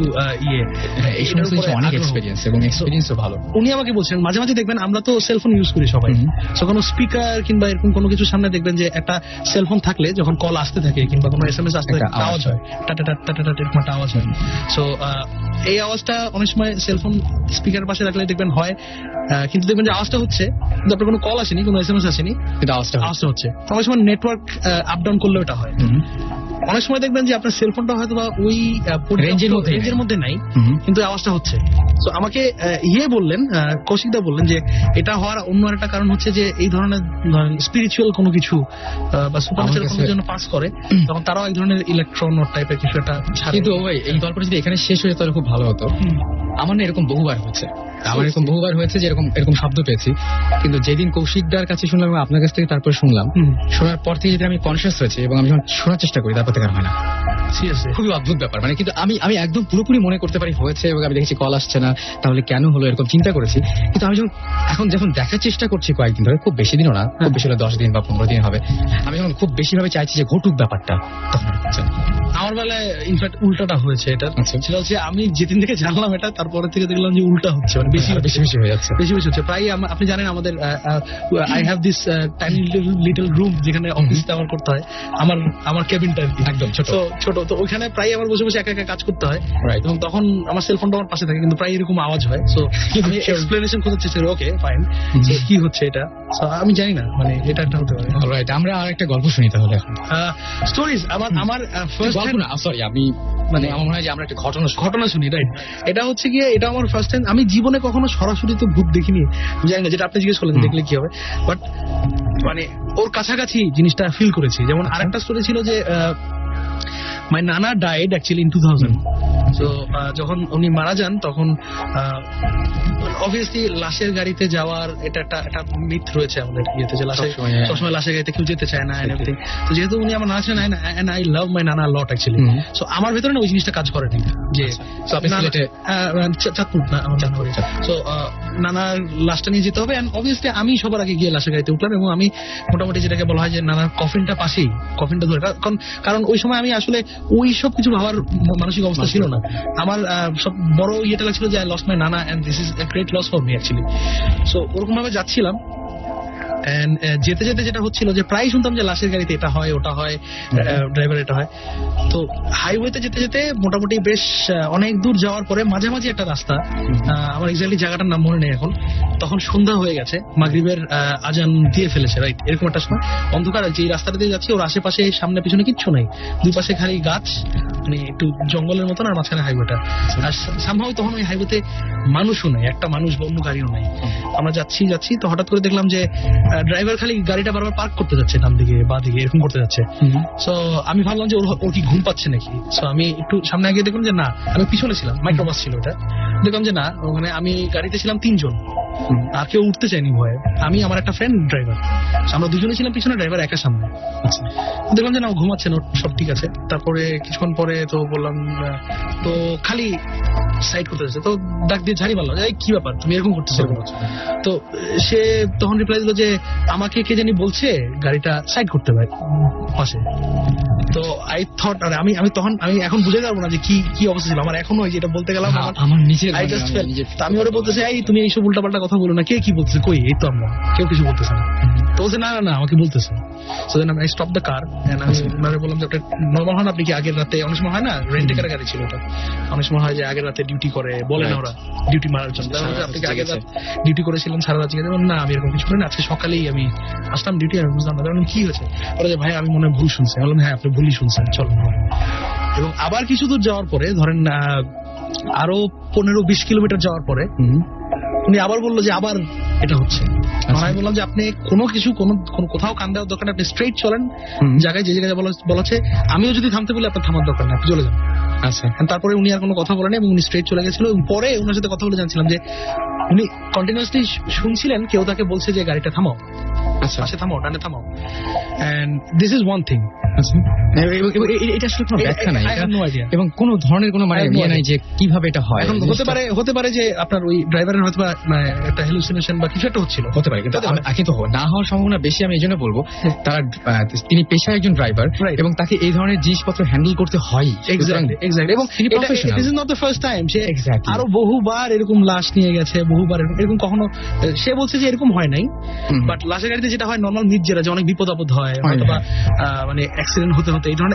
S1: এই সমস্ত
S6: এটার উপরে
S1: অনেক
S6: আগ্রহ।
S1: এক্সপেরিয়েন্স এবং এক্সপেরিয়েন্সও ভালো।
S6: উনি আমাকে বলছেন মাঝে মাঝে দেখবেন আমরা তো সেলফোন ইউজ করি সবাই,
S1: হুম।
S6: তো কোনো স্পিকার কিংবা এরকম কোনো কিছু সামনে দেখবেন যে একটা সেলফোন থাকলে যখন কল আসতে থাকে কিংবা কোনো এসএমএস আসতে থাকে
S1: একটা
S6: আওয়াজ হয়, টাটা টাটা এরকম একটা আওয়াজ হয়। সো এই আওয়াজটা অনেক সময় সেলফোন স্পিকারের পাশে রাখলে দেখবেন হয়, কিন্তু দেখবেন যে আওয়াজটা হচ্ছে কিন্তু আপনার কোনো কল আসেনি, কোনো এসএমএস আসেনি,
S1: কিন্তু আওয়াজটা
S6: আওয়াজটা হচ্ছে। তো অনেক সময় নেটওয়ার্ক আপ ডাউন করলেও এটা হয়।
S1: হুম।
S6: অনেক সময় দেখবেন যে আপনার সেলফোনটা হয়তো বা ওই রেঞ্জের মধ্যে নাই,
S1: হুম।
S6: কিন্তু আওয়াজটা হচ্ছে। তো আমাকে বললেন, কৌশিকদা বললেন যে এটা হওয়ার অন্য একটা কারণ হচ্ছে যে এই ধরনের স্পিরিচুয়াল কোনো কিছু বা সুপারন্যাচুরাল কোনো জন্য পাস করে, তখন তারাও এক ধরনের ইলেকট্রন টাইপের কিছু একটা ছাড়ে।
S1: কিন্তু ওই এই গল্পটা যদি এখানে শেষ হয়ে যেত তাহলে খুব ভালো হতো। আমার না এরকম বহুবার হয়েছে, যে এরকম শব্দ পেয়েছি, কিন্তু যেদিন কৌশিকদার কাছে শুনলাম এবং আপনার কাছ থেকে তারপর শুনলাম, শোনার পর থেকে যদি আমি কনসিয়াস হয়েছি এবং আমি যখন শোনার চেষ্টা করি তারপর থেকে আর হয় না।
S6: সিরিয়াসলি
S1: খুবই অদ্ভুত ব্যাপার, মানে কিন্তু আমি একদম পুরোপুরি মনে করতে পারি হয়েছে এবং আমি দেখেছি কল আসছে না, তাহলে কেন হলো এরকম চিন্তা করেছি। কিন্তু আমি যখন দেখার চেষ্টা করছি কয়েকদিন ধরে, খুব বেশি দিনও না, খুব বেশি হলে 10 দিন বা 15 দিন হবে, আমি যখন খুব বেশি ভাবে চাইছি যে ঘটুক ব্যাপারটা, তখন আর হচ্ছে না।
S6: আমার বেলায় ইনফ্যাক্ট উল্টাটা হয়েছে। এটা
S1: আচ্ছা।
S6: সেটা হচ্ছে আমি যেদিন থেকে জানলাম এটা, তারপরে থেকে দেখলাম যে উল্টা হচ্ছে, মানে বেশি
S1: বেশি হয়ে যাচ্ছে।
S6: বেশি হচ্ছে। প্রায় আপনি জানেন আমাদের I have this tiny little room যেখানে অফিসটা আমার করতে হয়, আমার কেবিনটা
S1: একদম ছোট।
S6: ছোট। তো ওইখানে প্রায় আমার বসে বসে একা একা কাজ করতে হয়,
S1: Right.
S6: এবং তখন আমার সেলফোনটা আমার পাশে থাকে, কিন্তু প্রায় এরকম আওয়াজ হয়। সো আমি এক্সপ্লেনেশন করতে চেষ্টা করি, ওকে ফাইন, কি হচ্ছে এটা। So, আমি জানি না, মানে এটা একটা হতে পারে।
S1: অলরাইট, আমরা আর একটা গল্প শুনি তাহলে এখন।
S6: স্টোরিজ আমার ফার্স্ট
S1: গল্প না, সরি, আমি মানে আমার মনে হয় যে আমরা একটা
S6: ঘটনা শুনি, রাইট। এটা হচ্ছে গিয়ে, এটা আমার ফার্স্ট টাইম। আমি জীবনে কখনো সরাসরি তো ভূত দেখিনি, জানি না, যেটা আপনি জিজ্ঞেস করলেন দেখলে কি হবে, বাট মানে ওর কাছাকাছি জিনিসটা ফিল করেছি। যেমন আরেকটা স্টোরি ছিল যে মাই নানা ডাইড অ্যাকচুয়ালি ইন 2000। তো যখন উনি মারা যান তখন অবভিয়াসলি লাশের গাড়িতে যাওয়ার এটা একটা মিথ রয়েছে আমাদের ইয়েতে, যে সবসময় লাশের গাড়িতে কেউ যেতে চায় না এন্ড এভরিথিং। তো যেহেতু উনি আমার নানা ছিলেন, এন্ড আই লাভ মাই নানা লট অ্যাকচুয়ালি, সো আমার ভেতরে না ওই জিনিসটা কাজ করেনি যে চাঁদপুর না, আমার জানা। সো নানার লাশটা নিয়ে যেতে হবে, এন্ড অবভিয়াসলি আমি সবার আগে গিয়ে লাশের গাড়িতে উঠলাম, এবং আমি মোটামুটি যেটাকে বলা হয় যে নানার কফিনটা পাশেই, কফিনটা ধরে, কারণ ওই সময় আমি আসলে ওই সব কিছু ভাবার মানসিক অবস্থা ছিল না আমার। সব বড় ইয়েটা লাগছিল যে I lost my nana and this is a great loss for me actually. So ওরকম ভাবে যাচ্ছিলাম, এন্ড যেতে যেতে যেটা হচ্ছিল যে প্রায় শুনতাম যে লাশের গাড়িতে এটা হয়, ওটা হয়, ড্রাইভার এটা হয়। তো হাইওয়েতে যেতে যেতে মোটামুটি বেশ অনেক দূর যাওয়ার পরে মাঝামাঝি একটা রাস্তা, আমার এক্স্যাক্টলি জায়গাটার নাম মনে নেই এখন, তখন সন্ধ্যা হয়ে গেছে, মাগরিবের আজান দিয়ে ফেলেছে, রাইট, এরকম একটা সময় অন্ধকার। যে রাস্তাটা দিয়ে যাচ্ছি ওর আশেপাশে সামনে পিছনে কিচ্ছু নেই, দুই পাশে খালি গাছ, মানে একটু জঙ্গলের মতন, আর মাঝখানে হাইওয়েটা। আর সামহাও তখন ওই হাইওয়েতে মানুষও নেই, একটা মানুষ বা অন্য গাড়িও নেই। আমরা যাচ্ছি তো হঠাৎ করে দেখলাম যে ড্রাইভার খালি গাড়িটা বারবার পার্ক করতে যাচ্ছে, ডান দিকে বা দিকে এরকম করতে যাচ্ছে। সো আমি ভাবলাম যে ওর কি ঘুম পাচ্ছে নাকি। সো আমি একটু সামনে গিয়ে দেখলাম যে না, আমি পিছনে ছিলাম, মাইক্রোবাস ছিল ওটা, দেখলাম যে না, ওখানে আমি গাড়িতে ছিলাম 3 জন, আর কেউ উঠতে চায়নি ভয়ে। আমি, আমার একটা ফ্রেন্ড ড্রাইভার, আমরা দুজনে ছিলাম পিছনে, ড্রাইভার একা সামনে। দেখলাম যে না, ও ঘুমাচ্ছে না, সব ঠিক আছে। তারপরে কিছুক্ষণ পরে তো বললাম, তো খালি সাইড করতে যাচ্ছে, তো ডাক দিয়ে ঝাড়ি মারলাম, কি ব্যাপার তুমি এরকম করতেছো। তো সে তখন রিপ্লাই দিল যে আমাকে কে জানি বলছে গাড়িটা সাইড করতে পারে পাশে। তো আই থট, আর আমি তখন আমি এখন বুঝে যাবো না যে কি অবস্থা ছিল আমার। এখনো যেটা বলতে গেলাম
S1: আমার নিজের
S6: আমি ওরা বলতেছে, এই তুমি এইসব উল্টাপাল্টা কথা বলো না, কে কি বলতেছে, কই এই তো আমরা, কেউ কিছু বলতেছে না। তো বলছে না আমাকে বলতেছে। So then I stop the car, and আমি ওনারে বললাম যে আপনি নর্মাল হন, আপনি কি আগের রাতে, অনেক সময় হয় না রেন্টেকার গাড়ি ছিল ওটা, অনেক সময় হয় যে আগের রাতে ডিউটি করে, বলে না ওরা ডিউটি মারার জন্য, আপনি কি আগের রাত ডিউটি করেছিলেন সারা রাত জেগে? না, আমি এরকম কিছু করি না, আজকে সকালেই আমি আসলাম ডিউটি। আমি বুঝলাম না, তখন কি হয়েছে, বলে যে ভাই আমি মনে হয় ভুল শুনছি। আমি বললাম হ্যাঁ আপনি ভুলই শুনছেন, চলো। এবং আবার কিছু দূর যাওয়ার পরে, ধরেন আরো 15-20 কিলোমিটার যাওয়ার পরে উনি আবার বললো যে আবার এটা হচ্ছে। আমি বললাম যে আপনি কোনো কোথাও কান দেওয়ার দরকার নেই, আপনি স্ট্রেট চলেন জায়গায়, যে জায়গায় বলা আছে। আমিও যদি থামতে বলি আপনার থামার দরকার নেই, আপনি চলে যান। আচ্ছা, তারপরে উনি আর কোনো কথা বলেন এবং উনি স্ট্রেট চলে গেছিল। এবং পরে ওনার সাথে কথা বলে জানছিলাম যে উনি কন্টিনিউয়াসলি শুনছিলেন কেউ তাকে বলছে যে গাড়িটা থামাও,
S1: আচ্ছা
S6: পাশে থামাও, ডানে থামাও, and this is one thing.
S1: এটা আসলে কোনো ব্যাখ্যা নাই,
S6: I have no idea.
S1: এবং কোনো ধরনের কোনো মানে
S6: I have no
S1: ইয়ে নাই যে কিভাবে এটা হয়।
S6: এখন হতে পারে যে আপনার ওই ড্রাইভারের হয়তো বা, মানে একটা হ্যালুসিনেশন বা কিছু একটা হচ্ছিল।
S1: হতে পারে, কিন্তু কিন্তু না হওয়ার সম্ভাবনা বেশি। আমি এই জন্য বলবো তারা তিনি পেশায় একজন ড্রাইভার
S6: Right.
S1: এবং তাকে এই ধরনের জিনিসপত্র হ্যান্ডেল করতে হয়।
S6: এক্স্যাক্টলি এবং
S1: তিনি professional.
S6: This is not the first time. Say
S1: Exactly.
S6: আরো বহুবার এরকম লাশ নিয়ে গেছে, বহুবার এরকম কখনো সে বলছে যে এরকম হয় নাই, বাট লাশের গাড়িতে যেটা হয় নর্মাল মিথ, যেটা যে অনেক বিপদ আপদ হয় হয়তো বা মানে অ্যাক্সিডেন্ট হতে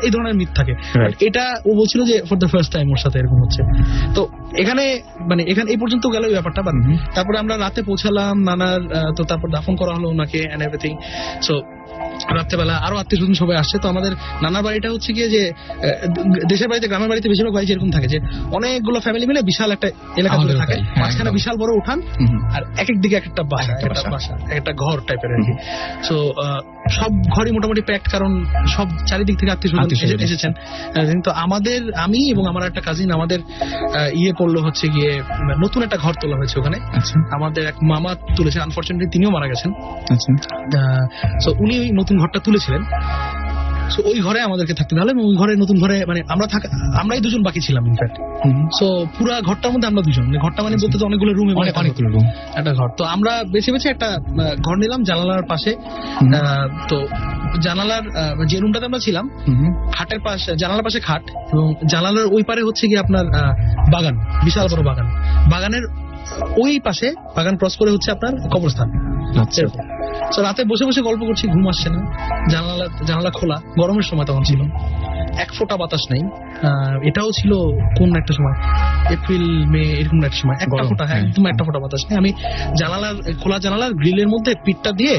S6: এই ধরনের মিথ থাকে।
S1: Right.
S6: এটা ও বলছিল যে ফর দ্য ফার্স্ট টাইম ওর সাথে এরকম হচ্ছে। তো এখানে এই পর্যন্ত গেল এই ব্যাপারটা। বাট তারপরে আমরা রাতে পৌঁছালাম নানার, তো তারপর দাফন করা হলো ওনাকে এন্ড এভরিথিং। সো রাত্রেবেলা আরো আত্মীয় স্বজন সবাই আসছে। তো আমাদের নানার বাড়িটা হচ্ছে গিয়ে যে দেশের বাড়িতে, গ্রামের বাড়িতে বেশিরভাগ বাড়ি যেরকম থাকে যে অনেকগুলো ফ্যামিলি মিলে বিশাল একটা এলাকা জুড়ে থাকে, মাঝখানে বিশাল বড় উঠান, আর এক এক দিকে এক একটা বাসা, একটা ঘর টাইপের আর কি। সো সব ঘরই মোটামুটি প্যাকড, কারণ সব চারিদিক থেকে আত্মীয় স্বজন এসেছেন। কিন্তু আমি এবং আমার একটা কাজিন, আমাদের ইয়ে পড়লো হচ্ছে গিয়ে নতুন একটা ঘর তোলা হয়েছে ওখানে। আমাদের এক মামা তুলেছেন, আনফরচুনেটলি তিনিও মারা গেছেন। সো উনি ওই নতুন ঘরটা তুলেছিলেন। সো ওই ঘরে আমাদেরকে থাকতে হলো, এবং ওই ঘরে নতুন ঘরে মানে আমরাই দুজন বাকি ছিলাম ইনফ্যাক্ট। সো পুরো ঘরটার মধ্যে আমরা দুজন, ঘরটা মানে বলতে তো অনেকগুলো রুম,
S1: অনেকগুলো রুম
S6: একটা ঘর। তো আমরা বেছে একটা ঘর নিলাম জানালার পাশে। তো জানালার যে রুমটাতে আমরা ছিলাম, খাটের পাশে, জানালার পাশে খাট, এবং জানালার ওই পারে হচ্ছে কি আপনার বাগান, বিশাল বড় বাগান। বাগানের ওই পাশে, বাগান ক্রস করে হচ্ছে আপনার কবরস্থান। তো রাতে বসে বসে গল্প করছি, ঘুম আসছে না। জানালা খোলা, গরমের সময় তখন ছিল, এক ফোঁটা বাতাস নেই। এটাও ছিল কোন একটা সময়, এপ্রিল মে এরকম একটা সময়, একটা ফোঁটা, একদম একটা ফোঁটা বাতাস নেই। আমি খোলা জানালার গ্রিলের মধ্যে পিঠটা দিয়ে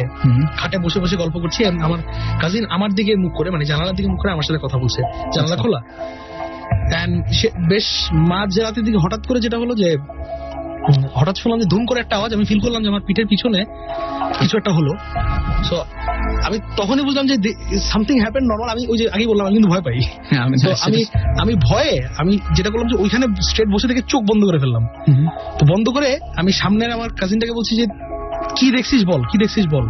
S6: খাটে বসে বসে গল্প করছি। আমার কাজিন আমার দিকে মুখ করে, মানে জানালার দিকে মুখ করে আমার সাথে কথা বলছে, জানালা খোলা। বেশ মাঝ রাতের দিকে হঠাৎ করে যেটা হলো যে, হঠাৎ শুনলাম যে ধুম করে একটা আওয়াজ। আমি ফিল করলাম যে আমার পিঠের পিছনে কিছু একটা হলো। সো আমি তখনই বুঝলাম যে সামথিং হ্যাপেন নর্মাল। আমি ওই যে আগেই বললাম আমি কিন্তু ভয় পাই। আমি ভয়ে আমি যেটা করলাম যে ওইখানে স্ট্রেট বসে থেকে চোখ বন্ধ করে ফেললাম। তো বন্ধ করে আমি সামনের আমার কাজিনটাকে বলছি যে কি দেখছিস বল।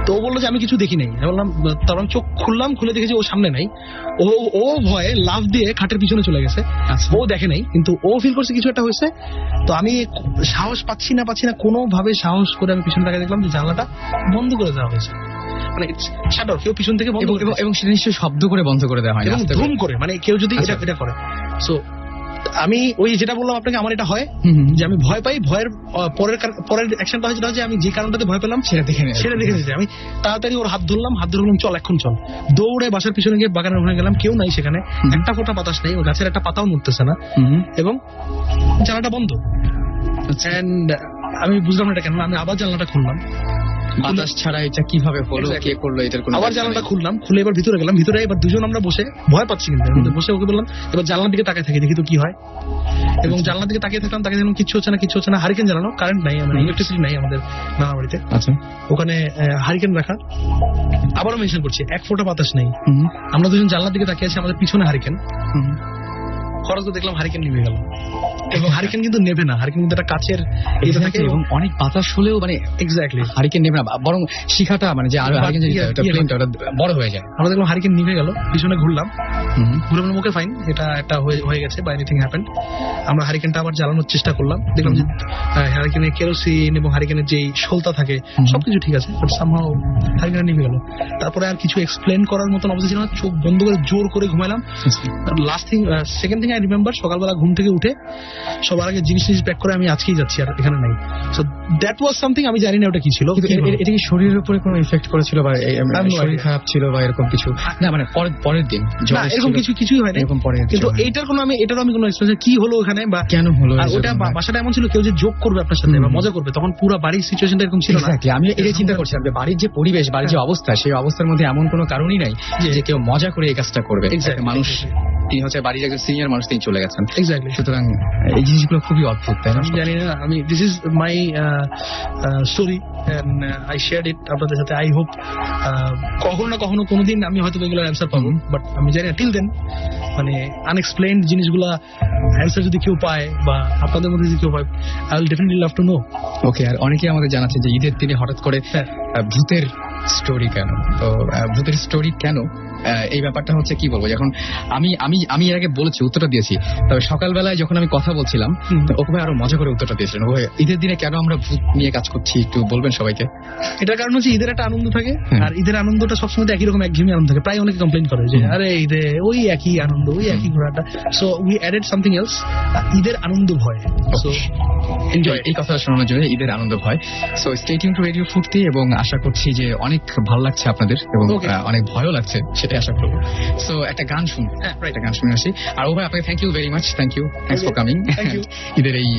S6: তো ও বললো যে আমি কিছু দেখি নাই। বললাম, তারপর চোখ খুললাম, খুলে দেখেছি ও সামনে নাই। ও ভয়ে লাফ দিয়ে খাটের পিছনে চলে গেছে। ও দেখে নাই, কিন্তু ও ফিল করছে কিছু একটা হয়েছে। তো আমি সাহস পাচ্ছি না কোনোভাবে সাহস করে আমি পিছনে তাকিয়ে দেখলাম যে জানলাটা বন্ধ করে দেওয়া হয়েছে, মানে শাটার কেউ পিছন থেকে বন্ধ,
S1: এবং সেটা নিশ্চয়ই শব্দ করে বন্ধ করে দেওয়া হয়,
S6: এবং ধুম করে, মানে কেউ যদি এটা করে। সো আমি ওই যেটা বললাম আপনাকে, আমার এটা হয় যে আমি ভয় পাই। ভয়ের পরের অ্যাকশনটা হয় যেটা হচ্ছে আমি যে কারণটাতে ভয় পেলাম সেটা দেখে নিয়েছি। আমি তাড়াতাড়ি ওর হাত ধরলাম, চল এখন চল। দৌড়ে বাসার পিছনে গিয়ে বাগানের ওখানে গেলাম, কেউ নাই সেখানে, একটা ফোঁটা বাতাস নেই, গাছের একটা পাতাও নড়তেছে না, এবং জানালাটা বন্ধ। এন্ড আমি বুঝলাম না এটা কেন। আমি আবার জানলাটা খুললাম,
S1: বাতাস ছাড়া এটা কিভাবে হলো, কে করলো, এটার কোনো।
S6: আবার জানলাটা খুললাম, খুলে এবার ভিতরে গেলাম। ভিতরে এবার দুজন আমরা বসে ভয় পাচ্ছি, কিন্তু বসে ওকে বললাম এবার জানলার দিকে তাকিয়ে থাকি, দেখি তো কি হয়। এবং জানলার দিকে তাকিয়ে থাকলাম, কিচ্ছু হচ্ছে না। হারিকেন জ্বালানো, কারেন্ট নাই, ইলেকট্রিসিটি নাই আমাদের নানা বাড়িতে। ওখানে হারিকেন রাখা। আবারও মেনশন করছি, এক ফোঁটা বাতাস নেই। আমরা দুজন জানলার দিকে তাকিয়ে আছি, আমাদের পিছনে হারিকেন। হঠাৎ করে দেখলাম হারিকেন নিভে গেল, এবং হারিকেন কিন্তু নেবে না, হারিকেন কিন্তু একটা কাচের এটা থাকে, এবং
S1: অনেক বাতাস হলেও মানে
S6: এক্স্যাক্টলি
S1: হারিকেন নেবে না, বরং শিখাটা মানে যে হারিকেন বড় হয়ে যায়।
S6: আমরা দেখলাম হারিকেন নিভে গেল, পিছনে ঘুরলাম, ঘুরে মুখে ফাইন, এটা একটা হয়ে গেছে বা এনিথিং হ্যাপেন্ড। আমরা হারিকেনটা আবার জ্বালানোর চেষ্টা করলাম, দেখলাম যে হারিকেনের কেরোসিন এবং হারিকেনের যে সলতা থাকে সবকিছু ঠিক আছে, বাট সামহাও হারিকেন নিভে গেল। তারপরে আর কিছু এক্সপ্লেন করার মতন অবস্থা ছিল না, চোখ বন্ধ করে জোর করে ঘুমাইলাম। Last thing, second thing I remember, সকালবেলা ঘুম থেকে উঠে সবার আগে জিনিস প্যাক করে আমি আজকেই যাচ্ছি, আর এখানে নাই। সো দ্যাট ওয়াজ সামথিং, আমি জানি না ওটা কি ছিল।
S1: এটা কি শরীরের উপরে কোনো ইফেক্ট করেছিল, বা শরীর খারাপ ছিল বা এরকম কিছু? না, মানে পরের দিন
S6: এরকম কিছুই হয় না, কিন্তু এটারও আমি কোনো এক্সপেরিয়েন্স কি হলো ওখানে বা
S1: কেন হলো।
S6: আর ওটা বাসাটা এমন ছিল, কেউ যে জোক করবে আপনার সাথে বা মজা করবে, তখন পুরো বাড়ির সিচুয়েশনটা এরকম ছিল না।
S1: আমি এটাই চিন্তা করছিলাম যে বাড়ির যে পরিবেশ, বাড়ির যে অবস্থা, সেই অবস্থার মধ্যে এমন কোনো কারণই নাই যে কেউ মজা করে এই কাজটা করবে। মানুষ তিনি হচ্ছে বাড়ির একজন সিনিয়র মানুষ, তিনি চলে গেছেন।
S6: এক্স্যাক্টলি।
S1: সুতরাং এই জিনিসগুলো খুবই অদ্ভুত, তাই না?
S6: আমি জানি না, আমি this is my story and I share it আপনাদের সাথে। আই হোপ কখনো না কখনো কোনোদিন আমি হয়তো এগুলোর অ্যান্সার পাবো, বাট আমি জানি না টিল দেন মানে আনএক্সপ্লেইনড জিনিসগুলা অ্যান্সার যদি কেউ পায় বা আপনাদের মধ্যে যদি কেউ পায়, I will definitely love to know.
S1: Okay, আর অনেকেই আমাদের জানাচ্ছে যে ঈদের দিনে হঠাৎ করে ভূতের স্টোরি কেন? তো ভূতের স্টোরি কেন এই ব্যাপারটা হচ্ছে কি বলবো, যখন আমি এর আগে বলেছি, উত্তরটা দিয়েছি, তবে সকালবেলায় যখন আমি কথা বলছিলাম ওকে আরো মজা করে উত্তরটা দিয়েছিলেন। ঈদের দিনে কেন আমরা ভূত নিয়ে কাজ করছি একটু বলবেন সবাইকে?
S6: এটার কারণ হচ্ছে ঈদের একটা আনন্দ থাকে, আর ঈদের আনন্দটা সবসময় একই রকম একঘেয়েমি আনন্দ থাকে। প্রায় অনেকে কমপ্লেন করে যে আরে ঈদে ওই একই আনন্দ, ওই একই ঘোরাটা। So we added something else, ঈদের আনন্দ ভয়। সো
S1: এনজয় এই কথা শোনানোর জন্য, ঈদের আনন্দ ভয়। So stay tune two radio ফুর্তি, এবং আশা করছি যে অনেক ভালো লাগছে আপনাদের এবং অনেক ভয়ও লাগছে, সেটাই আশা করবো। সো একটা গান শুনুন, একটা গান শুনে আসি। আর ও ভাই, আপনাকে thank you very much, thank you, thanks for coming. ঈদের এই